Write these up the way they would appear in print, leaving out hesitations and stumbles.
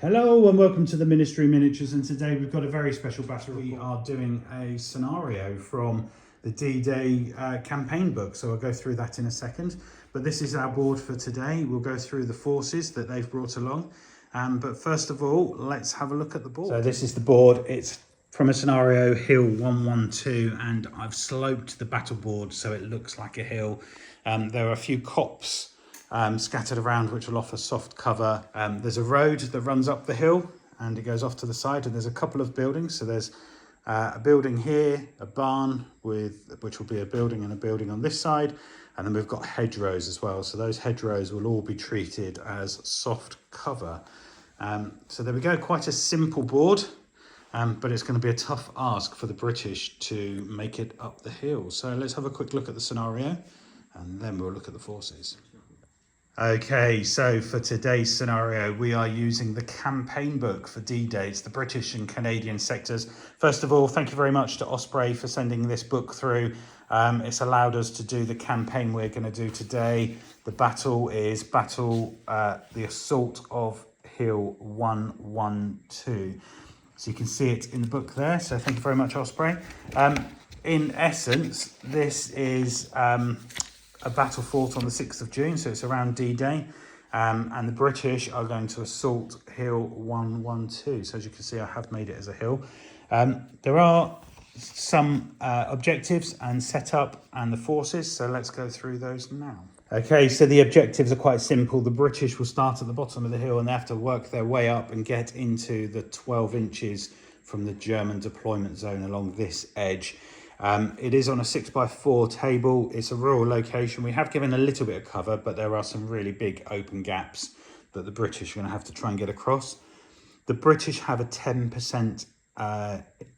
Hello and welcome to the Ministry Miniatures, and today we've got a very special battle. We are doing a scenario from the D-Day campaign book, so I'll go through that in a second. But this is our board for today. We'll go through the forces that they've brought along. But first of all, let's have a look at the board. So this is the board. It's from a scenario Hill 112, and I've sloped the battle board so it looks like a hill. There are a few cops scattered around which will offer soft cover. There's a road that runs up the hill and it goes off to the side, and there's a couple of buildings. So there's a building here, a barn which will be a building and a building on this side, and then we've got hedgerows as well. So those hedgerows will all be treated as soft cover. So there we go, quite a simple board, but it's going to be a tough ask for the British to make it up the hill. So let's have a quick look at the scenario and then we'll look at the forces. Okay, so for today's scenario, we are using the campaign book for D-Day. It's the British and Canadian sectors. First of all, thank you very much to Osprey for sending this book through. It's allowed us to do the campaign we're going to do today. The battle is the Assault of Hill 112. So you can see it in the book there. So thank you very much, Osprey. In essence, this is a battle fought on the 6th of June, so it's around D-Day, and the British are going to assault Hill 112. So as you can see, I have made it as a hill. There are some objectives and setup and the forces, so let's go through those now. Okay, so the objectives are quite simple. The British will start at the bottom of the hill and they have to work their way up and get into the 12 inches from the German deployment zone along this edge. It is on a 6x4 table. It's a rural location. We have given a little bit of cover, but there are some really big open gaps that the British are going to have to try and get across. The British have a 10%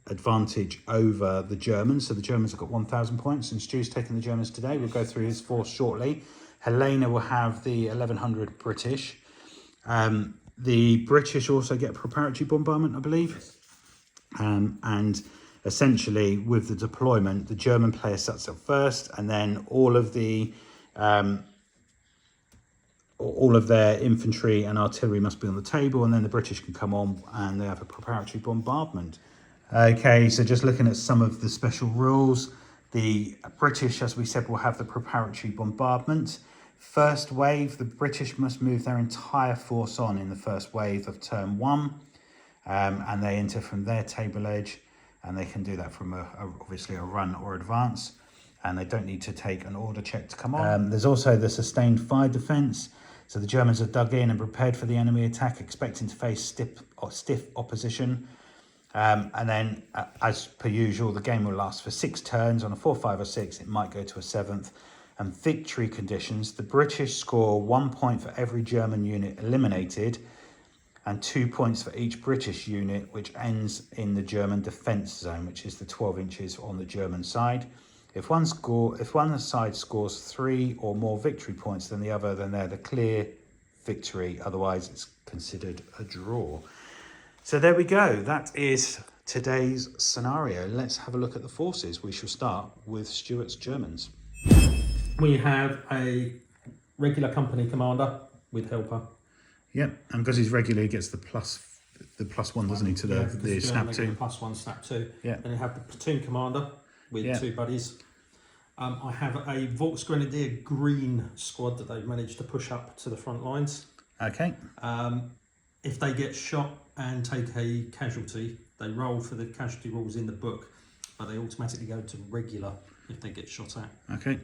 advantage over the Germans. So the Germans have got 1,000 points, and Stu's taking the Germans today. We'll go through his force shortly. Helena will have the 1,100 British. The British also get preparatory bombardment, I believe. And essentially, with the deployment, the German player sets up first, and then all of their infantry and artillery must be on the table, and then the British can come on and they have a preparatory bombardment. Okay, so just looking at some of the special rules, the British, as we said, will have the preparatory bombardment. First wave, the British must move their entire force on in the first wave of turn 1, and they enter from their table edge. And they can do that from obviously a run or advance, and they don't need to take an order check to come on. There's also the sustained fire defence. So the Germans have dug in and prepared for the enemy attack, expecting to face stiff opposition. And then, as per usual, the game will last for 6 turns. On a 4, 5 or 6, it might go to a 7th. And victory conditions, the British score 1 point for every German unit eliminated, and 2 points for each British unit, which ends in the German defence zone, which is the 12 inches on the German side. If one side scores 3 or more victory points than the other, then they're the clear victory. Otherwise, it's considered a draw. So there we go. That is today's scenario. Let's have a look at the forces. We shall start with Stuart's Germans. We have a regular company commander with helper. Yep, and because he's regular, he gets the plus 1, doesn't he, to the snap 2? +1 snap 2. Yeah. And you have the platoon commander with 2 buddies. I have a Volksgrenadier green squad that they've managed to push up to the front lines. Okay. If they get shot and take a casualty, they roll for the casualty rules in the book, but they automatically go to regular if they get shot at. Okay.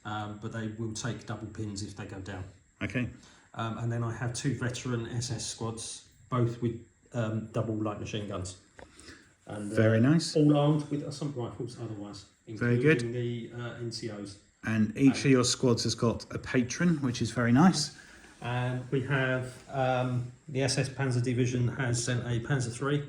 But they will take double pins if they go down. Okay. And then I have 2 veteran SS squads, both with double light machine guns. And, very nice. All armed with assault rifles otherwise, very good. Including the NCOs. And each of your squads has got a patron, which is very nice. And we have the SS Panzer Division has sent a Panzer III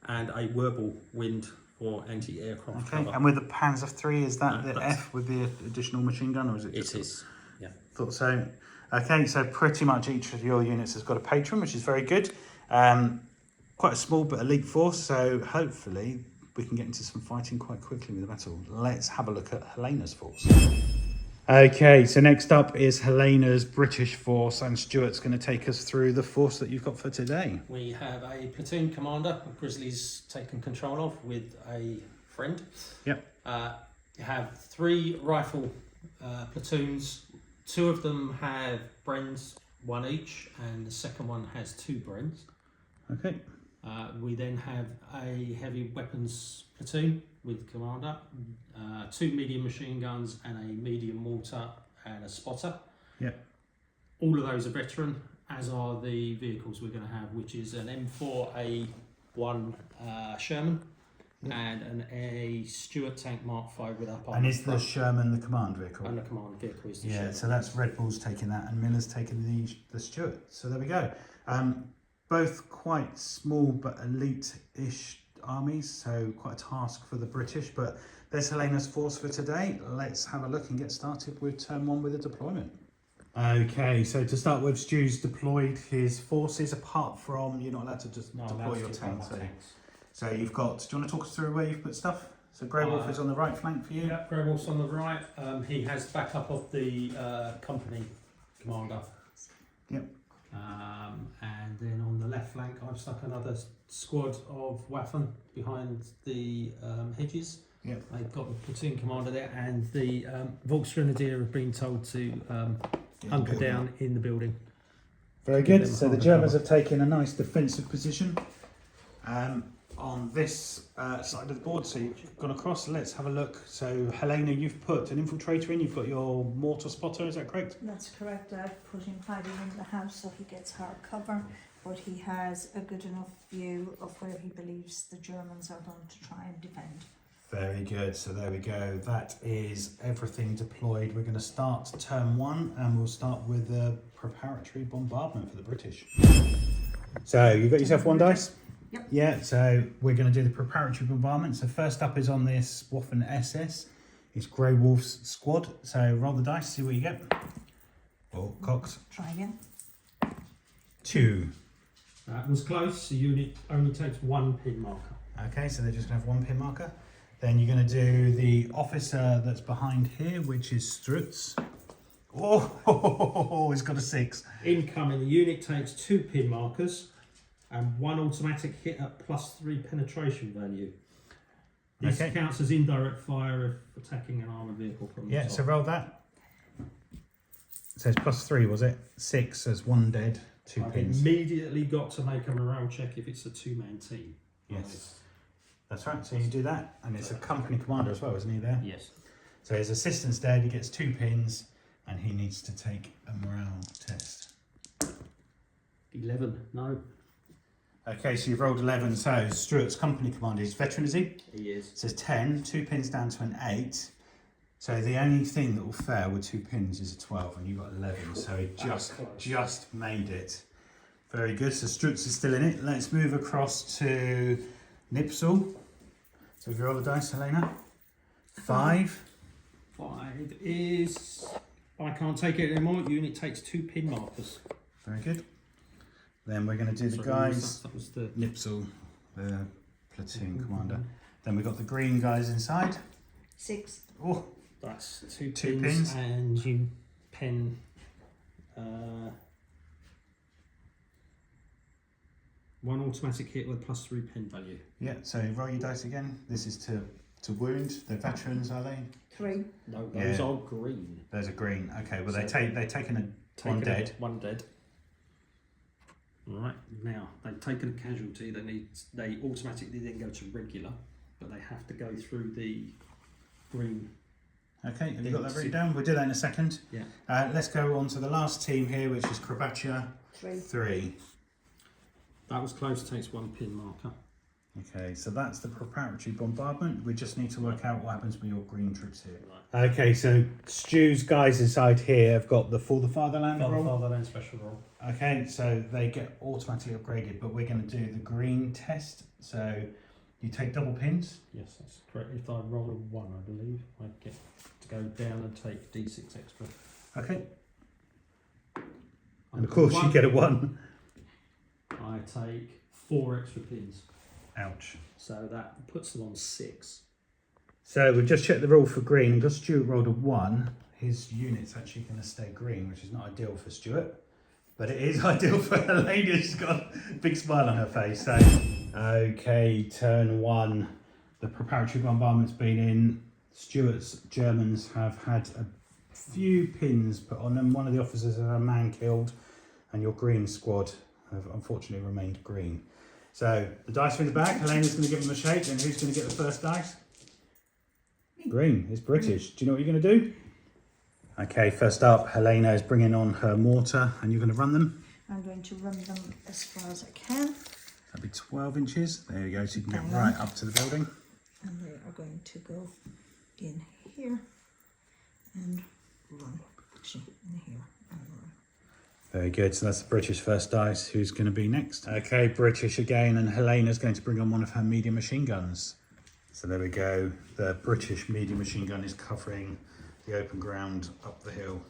and a Wirbelwind for anti-aircraft cover. And with the Panzer III, is that the F with the additional machine gun, or is it just... It is, yeah. Thought so. Okay, so pretty much each of your units has got a patron, which is very good. Quite a small but elite force, so hopefully we can get into some fighting quite quickly with the battle. Let's have a look at Helena's force. Okay, so next up is Helena's British force, and Stuart's going to take us through the force that you've got for today. We have a platoon commander, Grizzly's taken control of, with a friend. Yep. You have 3 rifle platoons. 2 of them have Brens, 1 each, and the second one has 2 Brens. Okay. We then have a heavy weapons platoon with commander, 2 medium machine guns and a medium mortar and a spotter. Yep. All of those are veteran, as are the vehicles we're going to have, which is an M4A1 Sherman and a Stuart Tank Mark 5 with up. And is the Sherman the command vehicle? And the command vehicle is the Yeah, Sherman. so that's Red Bull's taking that, and Miller's taking the Stuart. So there we go. Both quite small but elite-ish armies, so quite a task for the British. But there's Helena's force for today. Let's have a look and get started with turn 1 with the deployment. Okay, so to start with, Stu's deployed his forces. Apart from, you're not allowed to just deploy your tanks. So you've got, do you want to talk us through where you've put stuff? So Grey Wolf is on the right flank for you? Yeah, Grey Wolf's on the right. He has backup of the company commander. Yep. And then on the left flank, I've stuck another squad of Waffen behind the hedges. Yep. They've got the platoon commander there, and the Volksgrenadier have been told to hunker down in the building. Very good. So the Germans have taken a nice defensive position on this side of the board. So you've gone across. Let's have a look. So Helena, you've put an infiltrator in. You've got your mortar spotter. Is that correct? That's correct. I've put him hiding in the house so he gets hard cover, but he has a good enough view of where he believes the Germans are going to try and defend. Very good. So there we go. That is everything deployed. We're going to start turn 1, and we'll start with the preparatory bombardment for the British. So you've got yourself 1 dice? Yep. Yeah, so we're going to do the preparatory bombardment. So first up is on this Waffen SS. It's Grey Wolf's squad. So roll the dice, see what you get. Oh, cocked. Try again. 2. That was close. The unit only takes 1 pin marker. Okay, so they're just going to have 1 pin marker. Then you're going to do the officer that's behind here, which is Strutz. Oh, he's got a 6. Incoming, the unit takes 2 pin markers and 1 automatic hit at +3 penetration value. This Okay. counts as indirect fire if attacking an armoured vehicle from the Yeah, top. so roll that. So it's +3, was it? 6 as 1 dead, 2 I've pins. immediately got to make a morale check if it's a 2-man team. Yes. That's right, so you do that. And it's a company commander as well, isn't he there? Yes. So his assistant's dead, he gets 2 pins, and he needs to take a morale test. 11. No. Okay, so you've rolled 11. So Stuart's company commander, he's veteran, is he? He is. It says 10, 2 pins down to an 8. So the only thing that will fail with 2 pins is a 12, and you got 11. So he just made it. Very good. So Strutz is still in it. Let's move across to Nipsel. So if you roll the dice, Helena. 5. 5 is... I can't take it anymore. Unit takes 2 pin markers. Very good. Then we're going to do the Sorry, guys. that was the... Nipsel, the platoon commander. Then we've got the green guys inside. 6. Oh, That's 2 2 pins, pins. and you pen... one automatic hit with +3 pin value. yeah. So roll your dice again. This is to wound. They're veterans, are they? 3. No, those Yeah. are green. There's a green. Okay. Well, So they've taken a 1 dead. 1 dead. Right, now they've taken a casualty. They automatically then go to regular, but they have to go through the green. Okay, have you got that written down? We'll do that in a second. Yeah. Let's go on to the last team here, which is Krabatia 3. 3. That was close. Takes 1 pin marker. Okay, so that's the preparatory bombardment. We just need to work out what happens with your green troops here. Right. Okay, so Stu's guys inside here have got the For the Fatherland roll. Fatherland special roll. Okay, so they get automatically upgraded, but we're going to do the green test. So you take double pins. Yes, that's correct. If I roll a 1, I believe I get to go down and take D6 extra. Okay. And of course you get a 1. I take 4 extra pins, Ouch. so that puts them on 6. So we've just checked the roll for green, and because Stuart rolled a 1, his unit's actually going to stay green, which is not ideal for Stuart, but it is ideal for Helena. She's got a big smile on her face. So, okay, turn 1. The preparatory bombardment's been in. Stuart's Germans have had a few pins put on them. One of the officers had a man killed, and your green squad have unfortunately remained green. So the dice are in the bag. Helena's going to give them a shake, and who's going to get the first dice? Green. It's British. Do you know what you're going to do? Okay, first up, Helena is bringing on her mortar, and you're going to run them. I'm going to run them as far as I can. That'll be 12 inches. There you go, so you can get right up to the building. And they are going to go in here and run. Actually, in here and run. Very good, so that's the British first dice. Who's going to be next? Okay, British again, and Helena's going to bring on one of her medium machine guns. So there we go. The British medium machine gun is covering the open ground up the hill.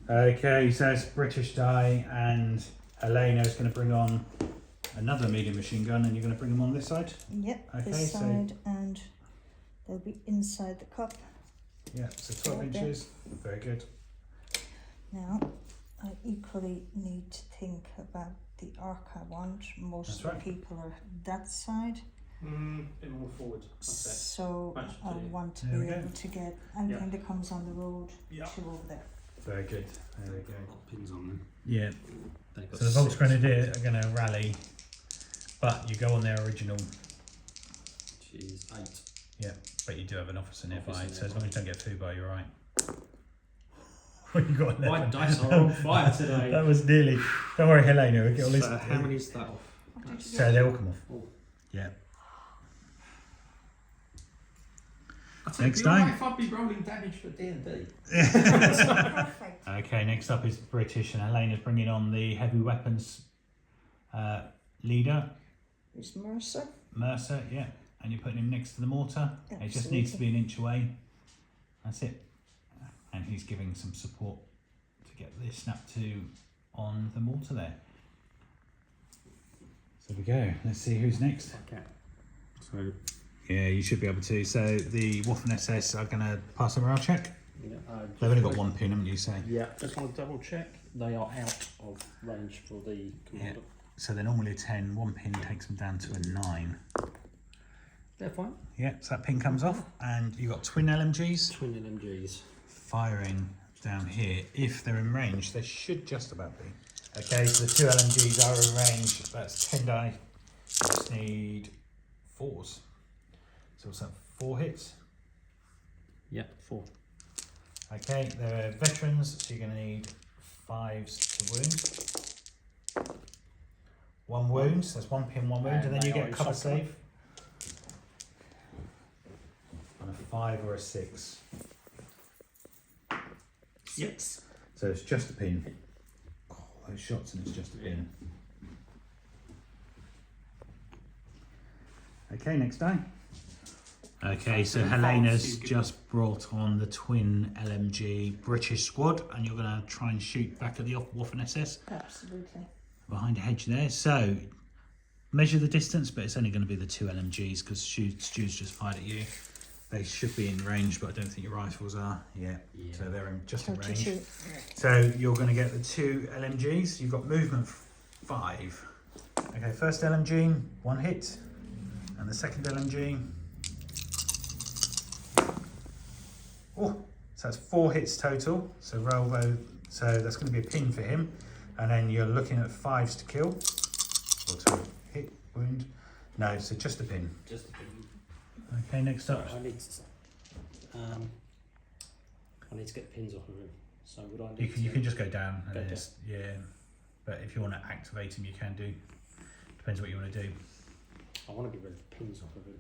Okay, so it's British die, and Helena's going to bring on another medium machine gun, and you're going to bring them on this side? Yep, Okay, this so- side, and they'll be inside the cup. Yeah, so 12 Okay. inches. Very good. Now, I equally need to think about the arc I want. Most That's of the right. people are that side, Bit more forward. That's so Match I to you. want to There be we go. able to get anything that comes on the road Yeah. to over there. Very good. There we go. Got pins on them. Yeah, They've got so the Volks 6. Grenadier are going to rally, but you go on their original, Which is 8. but you do have an officer nearby, Officer so as long as you don't get food by, you're right. You got My 11. dice are on fire today. That was nearly. Don't worry, Helena. We'll get all this. So how many is that off? What did you So get? they all come off. Oh. Yeah. Next time. If I'd be rolling damage for D&D. Perfect. Okay, next up is British, and Helena's bringing on the heavy weapons leader, Here's Mercer. Mercer. Yeah, and you're putting him next to the mortar. It just needs to be an inch away. That's it. And he's giving some support to get this snap to on the mortar there. So we go. Let's see who's next. Okay. So Yeah, you should be able to. So the Waffen SS are going to pass a morale check. yeah, They've only got one pin, haven't you? Say. Yeah, just want to double check. They are out of range for the commander. So they're normally a 10. One pin takes them down to a 9. They're fine. Yeah, so that pin comes off, and you've got twin LMGs Twin LMGs. firing down here. If they're in range, they should just about be. Okay, so the two LMGs are in range. That's 10 die. You just need 4s. So what's that? 4 hits. Yeah, 4. Okay, they're veterans, so you're going to need 5s to wound. 1 wound, so that's 1 pin, 1 wound, and then they you are get a in cover soft save. On a 5 or a 6. 6. So it's just a pin. Oh, those shots, and it's just a pin. Okay, next die. Okay, so Helena's just brought on the twin LMG British squad, and you're going to try and shoot back at the Waffen SS Absolutely. behind a hedge there. So measure the distance, but it's only going to be the two LMGs because Stu's just fired at you. They should be in range, but I don't think your rifles are. Yeah. So they're just in range. 32. So you're going to get the two LMGs. You've got movement 5. Okay, first LMG, 1 hit, and the second LMG. Oh, so that's 4 hits total. So roll those. So that's going to be a pin for him, and then you're looking at 5s to kill or to hit, wound. No, so just a pin. Just a pin. Okay, next up. I need to get pins off of him. So would I need You can to... just go down and Go then down. just, yeah. But if you want to activate him, you can do. Depends what you want to do. I want to get rid of the pins off of him.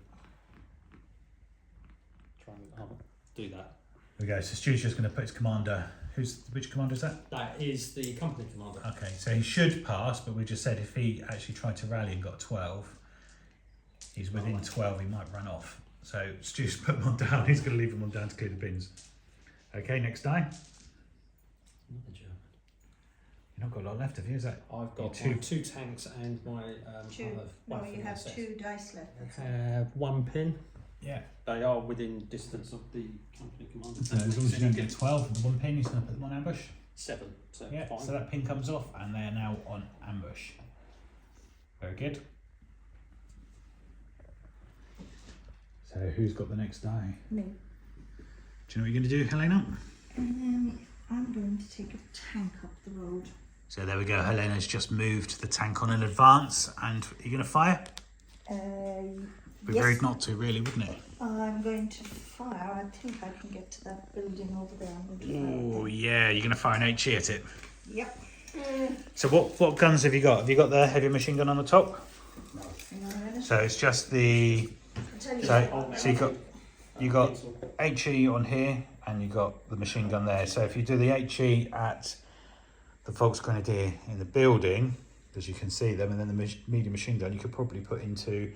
Try and do that. There we go. So Stu's just going to put his commander. Which commander is that? That is the company commander. Okay, so he should pass, but we just said if he actually tried to rally and got 12, he's within 12, he might run off. So Stu's put him on down. He's going to leave him on down to clear the bins. Okay, next die. Another German. You've not got a lot left, have you? Is that? I've got Two. my 2 tanks and my Two. other No, Waffen you have SS. 2 dice left. I have 1 pin. Yeah. They are within distance of the company commander. So as long as you don't get 12 with the one pin, you're going to put them on ambush. 7. So Yeah, fine. so that pin comes off and they're now on ambush. Very good. So who's got the next die? Me. Do you know what you're going to do, Helena? I'm going to take a tank up the road. So there we go, Helena's just moved the tank on in advance, and are you going to fire? Be very not to, really, wouldn't it? I'm going to fire. I think I can get to that building over there. I'm going to fire. Oh yeah, you're going to fire an HE at it. Yep. So what guns have you got? Have you got the heavy machine gun on the top? Hang on a minute. So it's just the... So you got HE on here, and you got the machine gun there. So if you do the HE at the Volksgrenadier in the building, as you can see them, and then the medium machine gun, you could probably put into...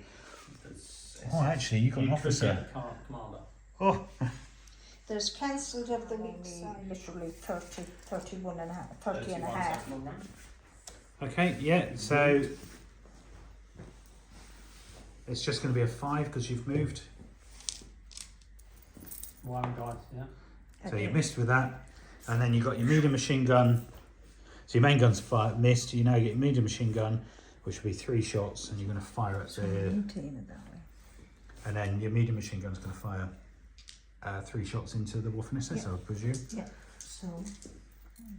Oh, actually, you got an officer. Commander. Oh, There's cancelled of the week side. Literally 30, 31 and a half, 30 and a half. okay, yeah. So it's just going to be a 5 because you've moved. One guy, yeah. So you missed with that, and then you got your medium machine gun. So your main gun's missed. You now get your medium machine gun, which will be 3 shots, and you're going to fire at the. Maintain it that way. And then your medium machine gun's going to fire 3 shots into the Waffen-SS, Yeah. I would presume. Yeah. So I'm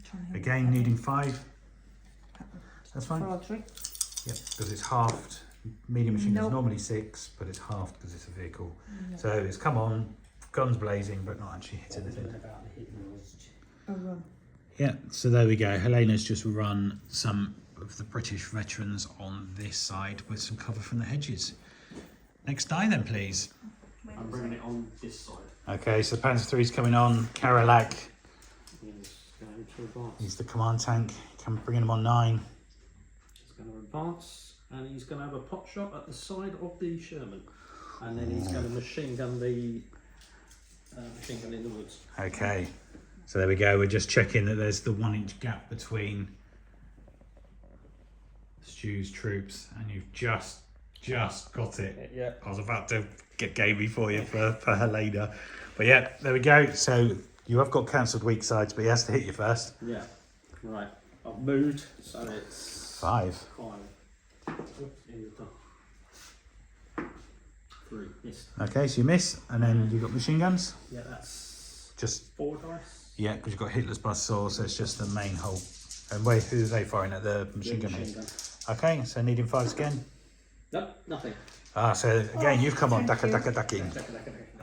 trying to Again, needing 5. That's fine. for all 3. Yep, because it's halved. Medium machine gun's Nope. normally 6, but it's halved because it's a vehicle. No. So it's come on, guns blazing, but not actually hit anything. About the hidden was A run. Yeah, so there we go. Helena's just run some of the British veterans on this side with some cover from the hedges. Next die then, please. I'm bringing it on this side. Okay, so Panzer III's coming on. Karalak, He's going to advance. he's the command tank. Bringing him on 9. He's going to advance, and he's going to have a pot shot at the side of the Sherman, and then he's going to machine gun the machine gun in the woods. Okay, so there we go. We're just checking that there's the 1-inch gap between Stu's troops, and you've just got it. Yeah. I was about to get gamey for you for Helena, but yeah, there we go. So you have got cancelled weak sides, but he has to hit you first. Yeah. Right. I've moved, so it's 5. 5. In the top. 3. Missed. Okay, so you miss, and then you've got machine guns. Yeah, that's Just 4 dice. yeah, because you've got Hitler's buzzsaw, so it's just the main hole. And wait, who are they firing at? The machine gun head. Okay, so needing 5s again. Nope, nothing. So again, you've come on, thank you. ducking.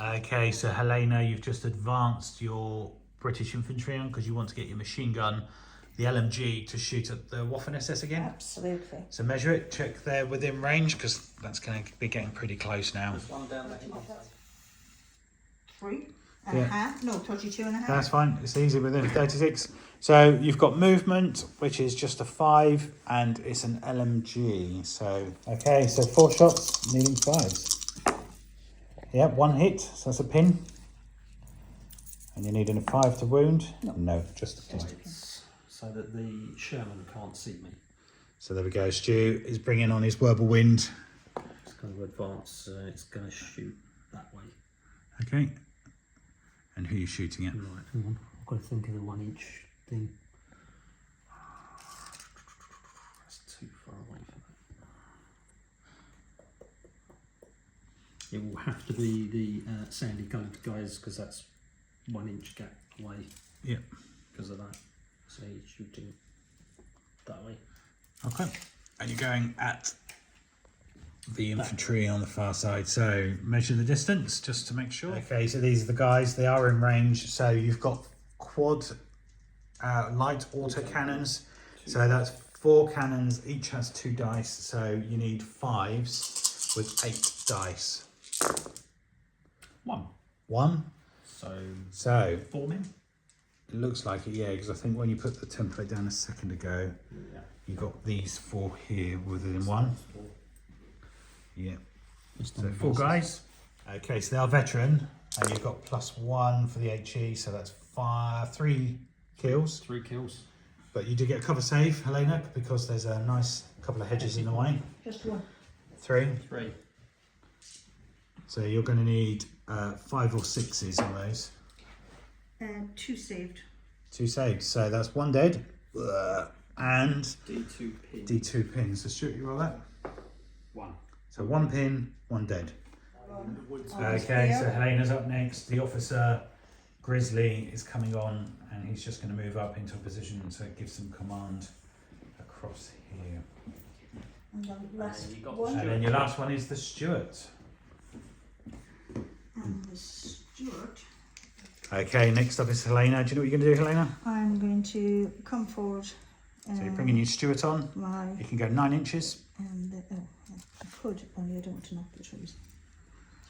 Okay, so Helena, you've just advanced your British infantry on because you want to get your machine gun, the LMG, to shoot at the Waffen-SS again. Absolutely. So measure it, check they're within range because that's going to be getting pretty close now. There's one down there. 3 and a Yeah. half. No, 32 and a half. That's fine, it's easy within 36. So you've got movement, which is just a 5, and it's an LMG. So, okay, so 4 shots, needing 5s. Yeah, 1 hit, so that's a pin. And you're needing a 5 to wound? No, just a pin. So that the Sherman can't see me. So there we go, Stu is bringing on his whirlwind. It's going to advance, it's going to shoot that way. Okay. And who are you shooting at? Right, hang on. I've got to think of the 1-inch thing. That's too far away from that. It will have to be the sandy coloured guys because that's 1-inch gap away. Yep. Because of that. So he's shooting that way. Okay. And you're going at the infantry on the far side. So measure the distance just to make sure. Okay, so these are the guys. They are in range. So you've got quad light auto cannons. So that's 4 cannons. Each has 2 dice. So you need 5s with 8 dice. 1. 1. So 4 men? it looks like it, yeah, because I think when you put the template down a second ago, Yeah. you got these 4 here within 1. Yeah. So 4 guys. Okay, so they are veteran, and you've got +1 for the HE, so that's 3 kills. 3 kills. But you do get a cover save, Helena, because there's a nice couple of hedges in the way. Just 1. 3. 3. So you're going to need 5 or 6s on those. 2 saved. 2 saved. So that's 1 dead. And D2 pin. D2 pins. So Stuart, you roll that? 1. So 1 pin, 1 dead. Oh, Okay, yeah. so Helena's up next. The officer, Grizzly, is coming on and he's just going to move up into a position to give some command across here. And the last you got the one. And then your last one is the Stuart. And the Stuart. Okay, next up is Helena. Do you know what you're going to do, Helena? I'm going to come forward. So you're bringing your Stuart on. My You can go 9 inches. and I could, only I don't want to knock the trees.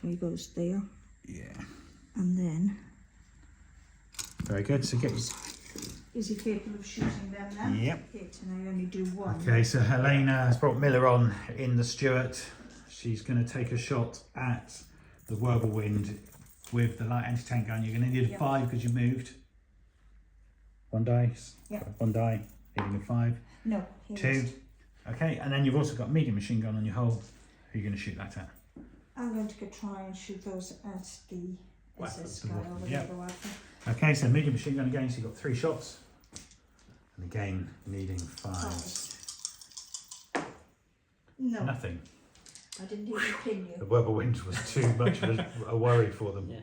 So he goes there, Yeah. and then Very good. So get. is he capable of shooting them now? Yep. Hit, and I only do 1. Okay, so Helena has brought Miller on in the Stuart. She's going to take a shot at the whirlwind with the light anti-tank gun. You're going to need a Yep. 5 because you moved. 1 dice. Yep. 1 die. Needing a 5. No, he 2. missed. Okay, and then you've also got a medium machine gun on your hull. Who are you going to shoot that at? I'm going to try and shoot those at the Weapon, SS the guy weapon, or yep. whatever weapon. Okay, so medium machine gun again. So you've got 3 shots. And again, needing 5. No, Nothing. I didn't even pin The you. whirlwind was too much of a worry for them. Yeah.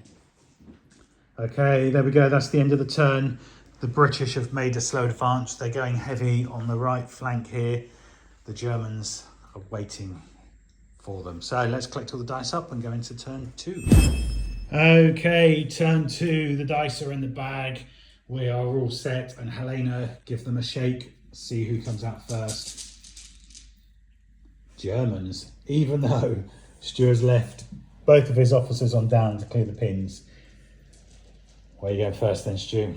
Okay, there we go. That's the end of the turn. The British have made a slow advance. They're going heavy on the right flank here. The Germans are waiting for them. So let's collect all the dice up and go into turn 2. Okay, turn 2. The dice are in the bag. We are all set. And Helena, give them a shake. See who comes out first. Germans. Even though Stuart's left both of his officers on down to clear the pins. Where are you going first then, Stu?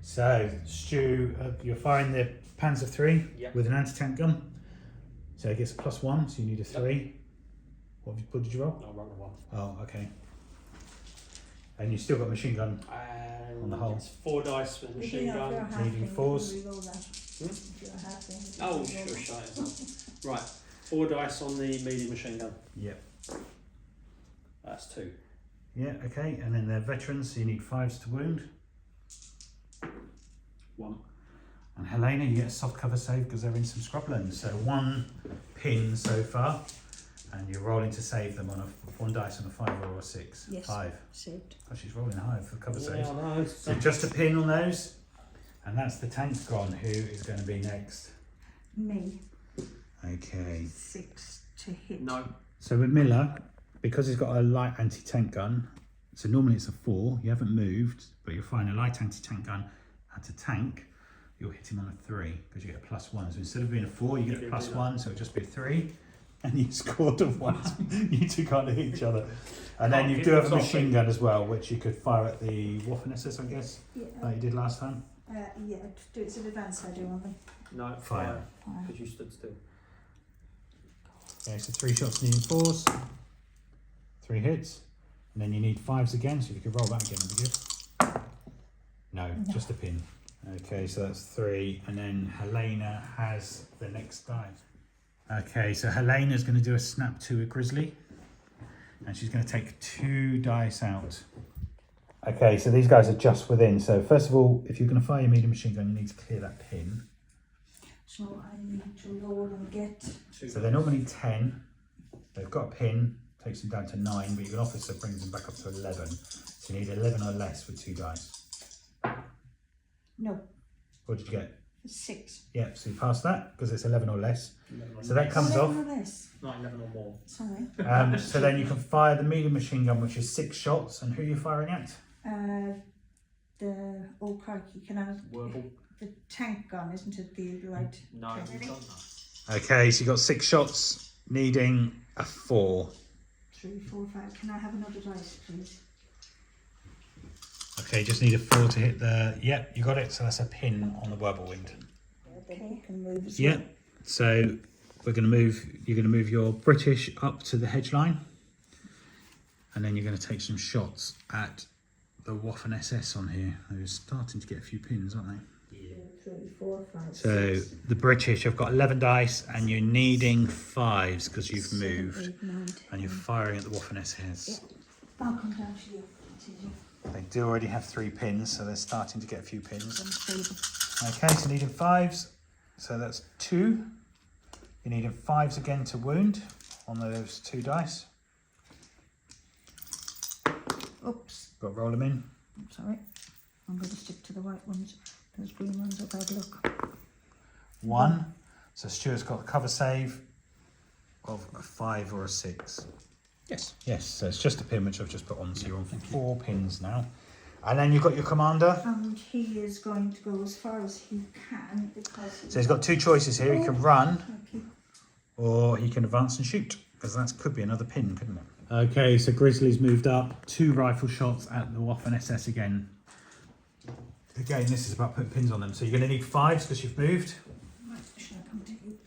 So, Stu, you're firing the Panzer 3 Yep. with an anti-tank gun. So it gets a +1, so you need a 3. What did you roll? I'll roll a 1. Oh, okay. And you still got machine gun. And On the hull. it's 4 dice with machine gun. Needing 4s. If you're happy. you can Oh, re-roll sure, that. shite as well. Right, 4 dice on the medium machine gun. Yep. That's 2. Yeah, okay. And then they're veterans, so you need 5s to wound. 1. And Helena, you get a soft cover save because they're in some scrublands. So 1 pin so far. And you're rolling to save them on a 1 dice on a 5 or a 6. Yes. 5. Saved. Oh, she's rolling high for cover Yeah, saves. I know. So just a pin on those. And that's the tank gone. Who is going to be next? Me. Okay. 6 to hit. No. So with Miller, because he's got a light anti-tank gun, so normally it's a 4, you haven't moved, but you're firing a light anti-tank gun at a tank, you'll hit him on a 3 because you get a +1. So instead of being a 4, you get a You can do +1, so it'll just be a 3. And you scored a 1. You two can't hit each other. And then Can't you hit do have a the top machine bit. gun as well, which you could fire at the Waffen SS, I guess, Yeah, like you did last time. yeah, it's an advance I do on them. No, Fire. Fire. because you stood still. Okay, so 3 shots needing 4s. 3 hits. And then you need 5s again, so if you could roll that again, that'd be good. No, No. just a pin. Okay, so that's 3. And then Helena has the next die. Okay, so Helena's going to do a snap 2 at Grizzly. And she's going to take 2 dice out. Okay, so these guys are just within. So first of all, if you're going to fire your medium machine gun, you need to clear that pin. So I need to roll and get. 2 So they're normally 10. They've got a pin, takes them down to 9, but your officer brings them back up to 11. So you need 11 or less with 2 dice. No, What did you get? 6. Yeah, so you pass that because it's 11 or less. 11 or So that less. comes off. Or less. Not 11 or more. Sorry. So then you can fire the medium machine gun, which is 6 shots. And who are you firing at? The old crikey, can I? Warble. The tank gun, isn't it? The right. No, Okay. we've done that. Okay, so you got 6 shots, needing a 4. 3, 4, 5. Can I have another dice, please? Okay, just need a 4 to hit the. Yep, you got it. So that's a pin on the whirlwind. Okay. You can move as Yep. So we're going to move. You're going to move your British up to the hedge line, and then you're going to take some shots at the Waffen SS on here. They're starting to get a few pins, aren't they? Yeah. 3, 4, 5, So 6, the British have got 11 dice, and you're needing 5s because you've 7, moved, 8, 9, 10. and you're firing at the Waffen SS. Yeah. I'll come down to you. It's easy. They do already have 3 pins, so they're starting to get a few pins. I'm stable. Okay, so needing 5s, so that's 2. You're needing 5s again to wound on those 2 dice. Oops. Got to roll them in. I'm sorry. I'm going to stick to the white ones. Those green ones are bad luck. 1. So Stuart's got a cover save of a 5 or a 6. Yes. Yes, so it's just a pin which I've just put on, so you're on 4 pins now. And then you've got your commander. And he is going to go as far as he can because... So he's got 2 choices here. He can run, Okay. or he can advance and shoot, because that could be another pin, couldn't it? Okay, so Grizzly's moved up. 2 rifle shots at the Waffen SS again. Again, this is about putting pins on them. So you're going to need 5s because you've moved. Right, should I come to you?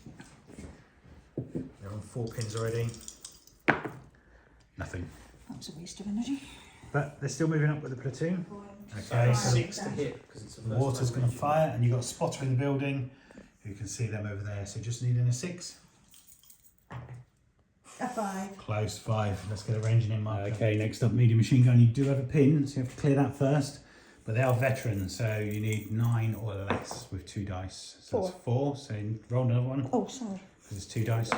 They're on 4 pins already. Nothing. That's a waste of energy. But they're still moving up with the platoon. Okay, Fire so 6 to down. hit because it's the the first water's one. going to fire, and you've got a spotter in the building. You can see them over there. So just needing a 6. A 5. Close, 5. Let's get a ranging in marker. Okay, next up, medium machine gun. You do have a pin, so you have to clear that first. But they are veterans, so you need 9 or less with 2 dice. So that's 4. So you roll another one Oh, sorry. because it's 2 dice.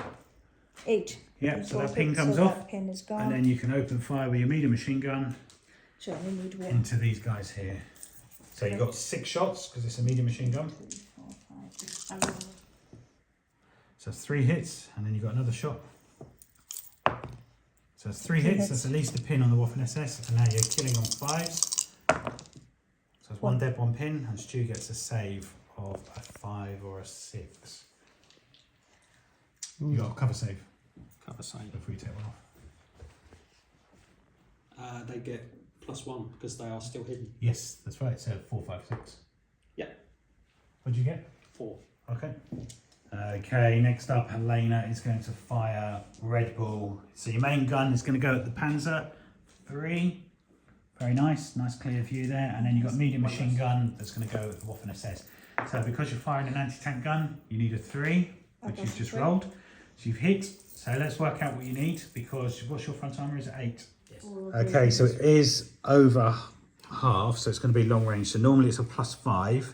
8. Yep, so that Four pin hits, comes so off, That pin is gone. and then you can open fire with your medium machine gun So I only need 1. into these guys here. So you've got 6 shots because it's a medium machine gun. 2, 4, 5, 6. I roll. So that's 3 hits, and then you've got another shot. So that's 3 3 hits. hits. That's at least a pin on the Waffen SS, and now you're killing on 5s. So it's 1 dead, 1 pin, and Stu gets a save of a 5 or a 6. You got a cover save Cover save. before you take one off. They get +1 because they are still hidden. Yes, that's right. So 4, 5, 6. Yeah. What'd you get? 4. Okay. Okay, next up, Helena is going to fire Red Bull. So your main gun is going to go at the Panzer 3. Very nice, nice clear view there. And then you've got medium machine gun that's going to go at the Waffen SS. So because you're firing an anti-tank gun, you need a 3, which you've just rolled. So you've hit. So let's work out what you need, because what's your front armour is at 8. Yes. Okay, so it is over half, so it's going to be long range. So normally it's a +5.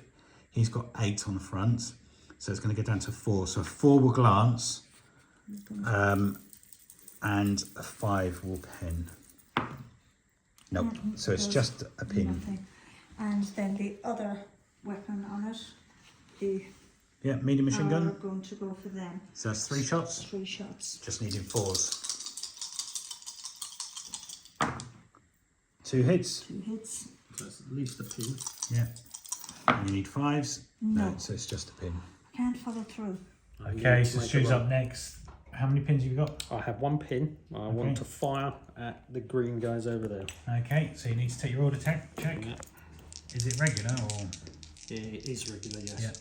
He's got 8 on the front, so it's going to get down to 4. So a 4 will glance, and a 5 will pin. Nope. So it's just a pin. Nothing. And then the other weapon on it, the Yeah, medium machine are gun. going to go for them. So that's 3 shots. 3 shots. Just needing 4s. 2 hits. 2 hits. So it's at least a pin. Yeah. And you need 5s. No. So it's just a pin. Can't follow through. Okay, so Stu's up next. How many pins have you got? I have 1 pin. I want to fire at the green guys over there. Okay, so you need to take your order check. Yeah. Is it regular or? It is regular, yes. Yeah.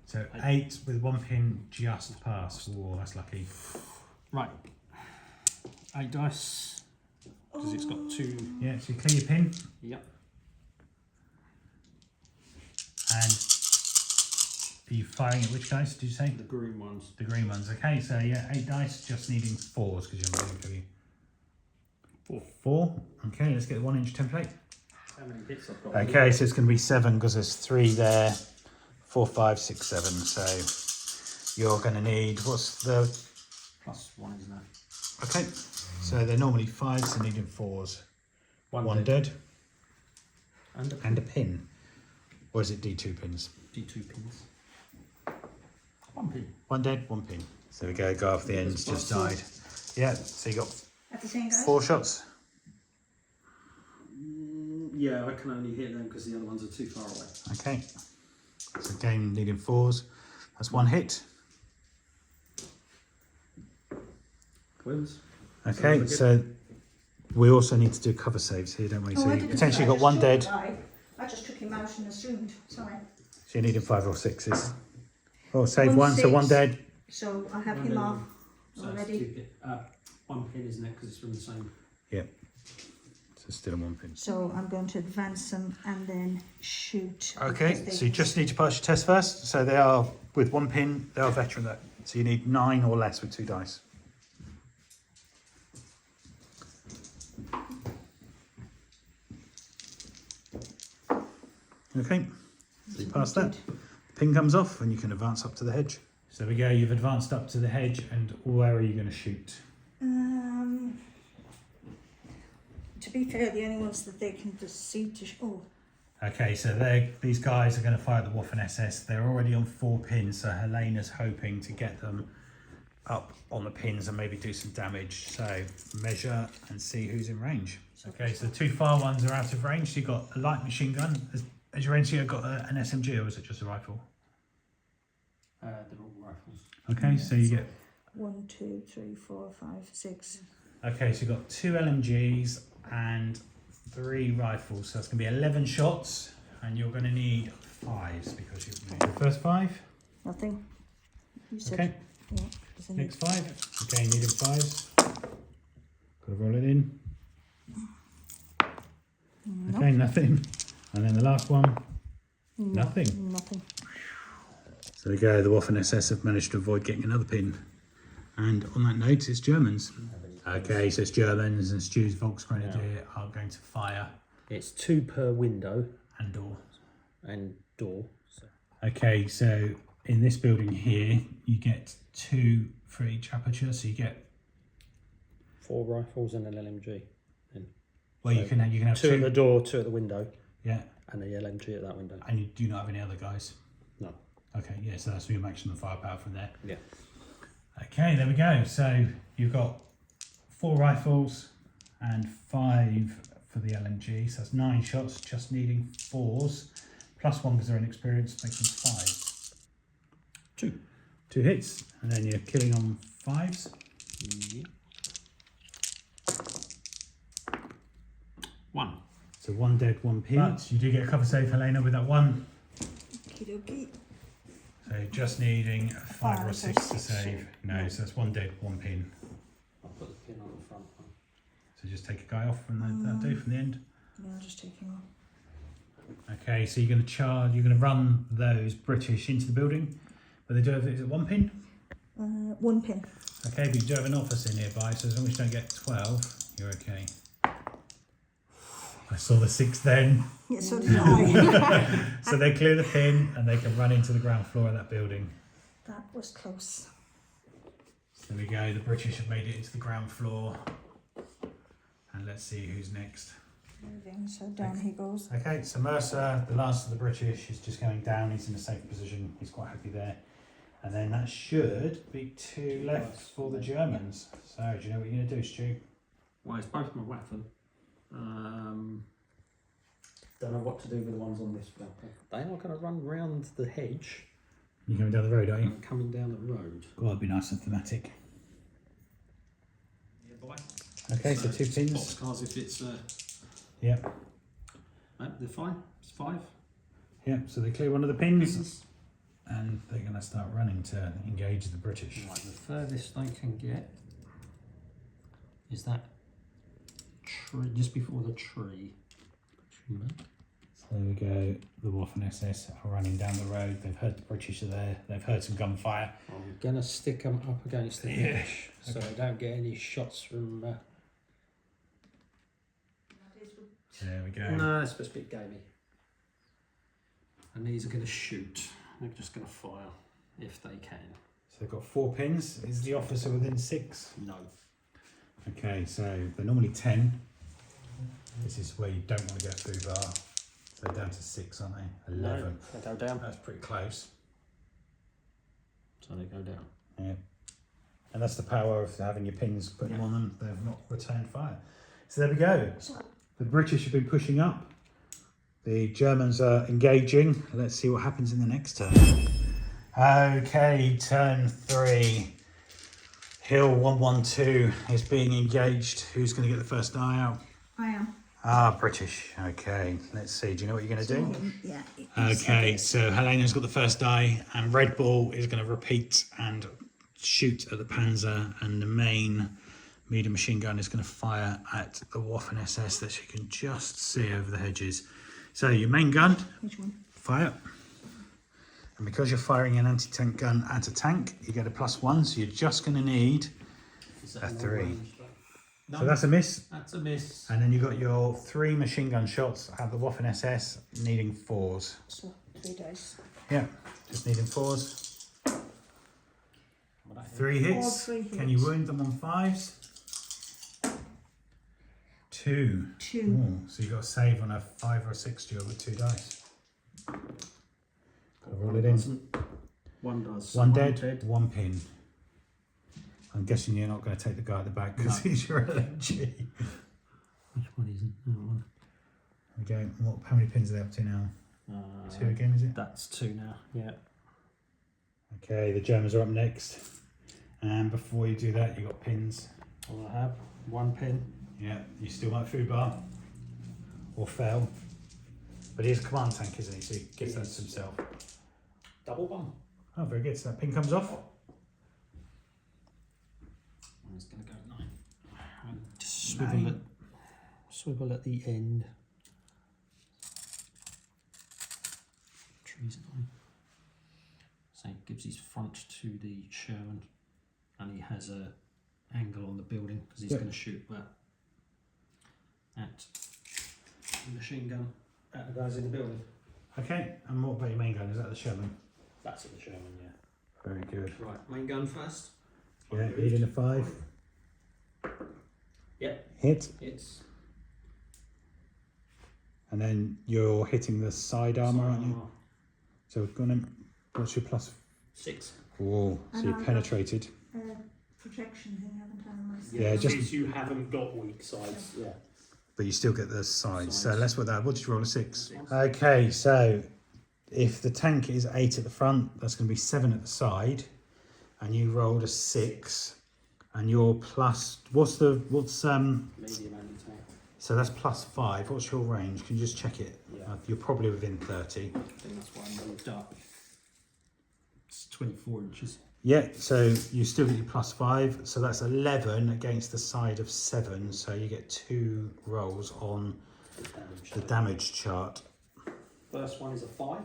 So 8 with 1 pin just past. Oh, that's lucky. Right. 8 dice. Because it's got 2. Yeah, so you clear your pin, Yep. and are you firing at which dice, did you say? The green ones. The green ones. Okay, so yeah, 8 dice, just needing 4s because you're not going to 4. 4. Okay, let's get the 1 inch template. How many hits I've got? Okay, so it's going to be 7 because there's 3 there. 4, 5, 6, 7. So you're going to need, what's the... +1, isn't it? Okay, so they're normally 5s, so needing 4s. 1 dead. And a pin. Or is it D2 pins? D2 pins. 1 pin. 1 dead, 1 pin. So we go off the ends, just died. Yeah, so you got At the same guy? 4 shots. Yeah, I can only hit them because the other ones are too far away. Okay. So again, needing 4s. That's 1 hit. Wins. Okay, so we also need to do cover saves here, don't we? So I you didn't. potentially I got just 1 took dead. the die. I just took him out and assumed. Sorry. So you're needing 5 or 6s. Oh, save 1 1, so 1 6. dead. So I have 1 him off So it's already. 2 hit. 1 pin, isn't it? Because it's from the same. Yeah. So still on 1 pin. So I'm going to advance them and then shoot. Okay, because so you just need to pass your test first. So they are, with 1 pin, they are veteran though. So you need 9 or less with 2 dice. Okay, so you pass that. Pin comes off and you can advance up to the hedge. So there we go, you've advanced up to the hedge, and where are you going to shoot? To be fair, the only ones that they can just see to Okay, so these guys are going to fire the Waffen SS. They're already on 4 pins, so Helena's hoping to get them up on the pins and maybe do some damage. So measure and see who's in range. Okay, so the 2 far ones are out of range. So you've got a light machine gun. Has your NCO got an SMG, or is it just a rifle? They're all rifles. Okay, so you get... 1, 2, 3, 4, 5, 6. Okay, so you've got 2 LMGs and 3 rifles. So that's going to be 11 shots, and you're going to need 5s because you've made the first 5. Nothing. You said, Okay, yeah, there's a next 5. Okay, needed 5s. Got to roll it in. Nope. Okay, nothing. And then the last one, nothing. Nothing. So there we go, the Waffen SS have managed to avoid getting another pin. And on that note, it's Germans. Okay, so it's Germans, and Stu's Volksgrenadier are going to fire. It's 2 per window And door. and door. So. Okay, so in this building here, you get 2 for each aperture, so you get... 4 rifles and an LMG. Well, So you can have 2 2 at the door, 2 at the window, Yeah, and the LMG at that window. and you do not have any other guys? No. Okay, yeah, so that's your maximum firepower from there. Yeah. Okay, there we go. So you've got 4 rifles and 5 for the LMG. So that's 9 shots, just needing 4s. Plus 1 because they're inexperienced, makes them 5s. 2. 2 hits, and then you're killing on 5s. Yeah. 1. So 1 dead, 1 pin. But you do get a cover save, Helena, with that 1. Okie dokie. So just needing a 5 or a Five or 6 to 6. save. No, so that's 1 dead, 1 pin. I'll put the pin on the front one. So just take a guy off from that'll do from the end. Yeah, I'll just take him off. Okay, so you're going to charge, you're going to run those British into the building, but they do have, is it 1 pin? 1 pin. Okay, but you do have an officer nearby, so as long as you don't get 12, you're okay. I saw the 6 then. Yeah, so did I. So they clear the pin and they can run into the ground floor of that building. That was close. So there we go, the British have made it into the ground floor. And let's see who's next. Moving, so down he goes. Okay, so Mercer, the last of the British, is just going down. He's in a safe position. He's quite happy there. And then that should be 2 left for the Germans. So do you know what you're going to do, Stu? Well, it's both my weapon. Don't know what to do with the ones on this belt. They are going to run round the hedge. You're coming down the road, are you? and coming down the road. God, that'd be nice and thematic. Yeah, boy. Okay, so 2 pins. Boxcars if it's... Yep. No, they're fine. It's 5. Yep, so they clear one of the pins. And they're going to start running to engage the British. Right, the furthest they can get is that tree, just before the tree. So there we go, the Waffen SS are running down the road. They've heard the British are there. They've heard some gunfire. I'm going to stick them up against the hedge so okay. I don't get any shots from... There we go. No, it's supposed to be gamey. And these are going to shoot. They're just going to fire if they can. So they've got 4 pins. Is the officer within 6? No. Okay, so they're normally 10. This is where you don't want to go through bar. So they're down to 6, aren't they? 11. No, they go down. That's pretty close. So they go down. Yeah. And that's the power of having your pins, putting them on them. They've not returned fire. So there we go. The British have been pushing up. The Germans are engaging. Let's see what happens in the next turn. Okay, turn 3. Hill 112 is being engaged. Who's going to get the first die out? I am. Ah, British. Okay, let's see. Do you know what you're going to do? Yeah. Okay, so Helena's got the first die, and Red Bull is going to repeat and shoot at the Panzer, and the main medium machine gun is going to fire at the Waffen SS that you can just see over the hedges. So your main gun, Which one? fire. And because you're firing an anti-tank gun at a tank, you get a +1, so you're just going to need Is that a long 3. range? No, So that's a miss. that's a miss. And then you've got your 3 machine gun shots at the Waffen SS, needing 4s. So 3 dice. Yeah, just needing 4s. What about 3 hits. All 3 hits. Can you wound them on 5s? 2. 2. Ooh, so you got to save on a 5 or a 6 duel with 2 dice. Roll it in. One does. 1 dead, 1 pin. I'm guessing you're not going to take the guy at the back because he's your LMG. Which one isn't? That one. Okay, how many pins are they up to now? 2 again, is it? That's 2 now, yeah. Okay, the Germans are up next. And before you do that, you got pins. All I have, 1 pin. Yeah, you still might food bar or fail. But he's a command tank, isn't he? So he gets that to himself. Double bomb. Oh, very good. So that pin comes off. I'm just going to go 9. And just swivel at the end. Trees 9. So he gives his front to the Sherman, and he has a angle on the building because he's going to shoot that at the machine gun at the guys in the building. Okay, and what about your main gun? Is that the Sherman? That's at the Sherman, yeah. Very good. Right, main gun first. Yeah, leading a 5. Yep. Hit. It's And then you're hitting the side armour, aren't you? So we're gonna, what's your plus? 6. Oh, so And you I got- penetrated. Projection thing, haven't I? On my side? Yeah, just- because you haven't got weak sides. Yeah. But you still get the sides. So Sides. let's put that. What did you roll? A 6? 6. Okay, so if the tank is 8 at the front, that's going to be 7 at the side, and you rolled a 6, and you're plus. What's Medium anti-tank. so that's +5. What's your range? Can you just check it? Yeah. You're probably within 30. I think that's why I moved up. It's 24 inches. Yeah, so you still get your +5, so that's 11 against the side of 7, so you get 2 rolls on the damage chart. First one is a 5.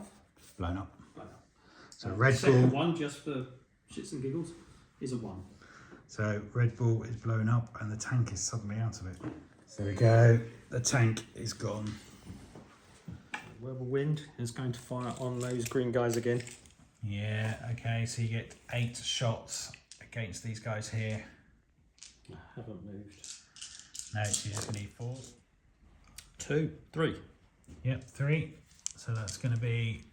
Blown up. Blown up. So The Red second Bull. one, just for shits and giggles, is a 1. So Red Bull is blown up and the tank is suddenly out of it. So there we go. The tank is gone. Whirlwind is going to fire on those green guys again. Yeah, okay, so you get 8 shots against these guys here. I haven't moved. No, so you just need 4s. 2, 3. Yep, 3. So that's going to be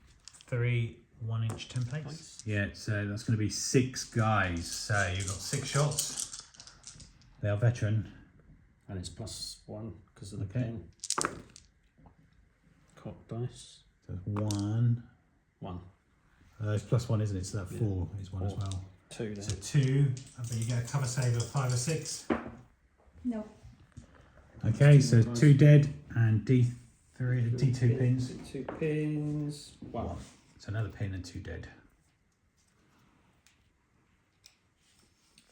3 1-inch templates. Yeah, so that's going to be 6 guys. So you've got 6 shots. They are veteran. And it's +1 because of the Okay. pin. Cock dice. So 1. 1. It's +1, isn't it? So that Yeah. 4 is 1 as 4. well. 2 then. So 2, but you get a cover save of 5 or 6. No. Okay, so 2 dead and D2 pins. 2 pins. 1. So another pin and 2 dead.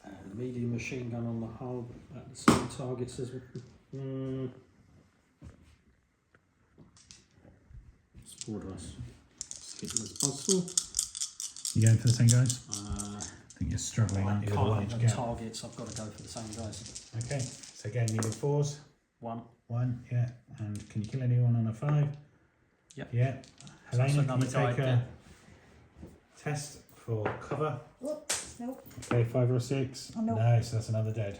And medium machine gun on the hull at the same targets as it's 4 dice. Let's hit them as possible. You going for the same guys? I I think you're struggling, aren't you, with a can't 1-inch have the gap. targets, I've got to go for the same guys. Okay, so again, needed 4s. 1. 1, yeah. And can you kill anyone on a 5? Yep. Yeah. Helena, can another you guy take a there. test for cover? Whoops. Nope. Okay, 5 or 6? Oh, no. No, so that's another dead.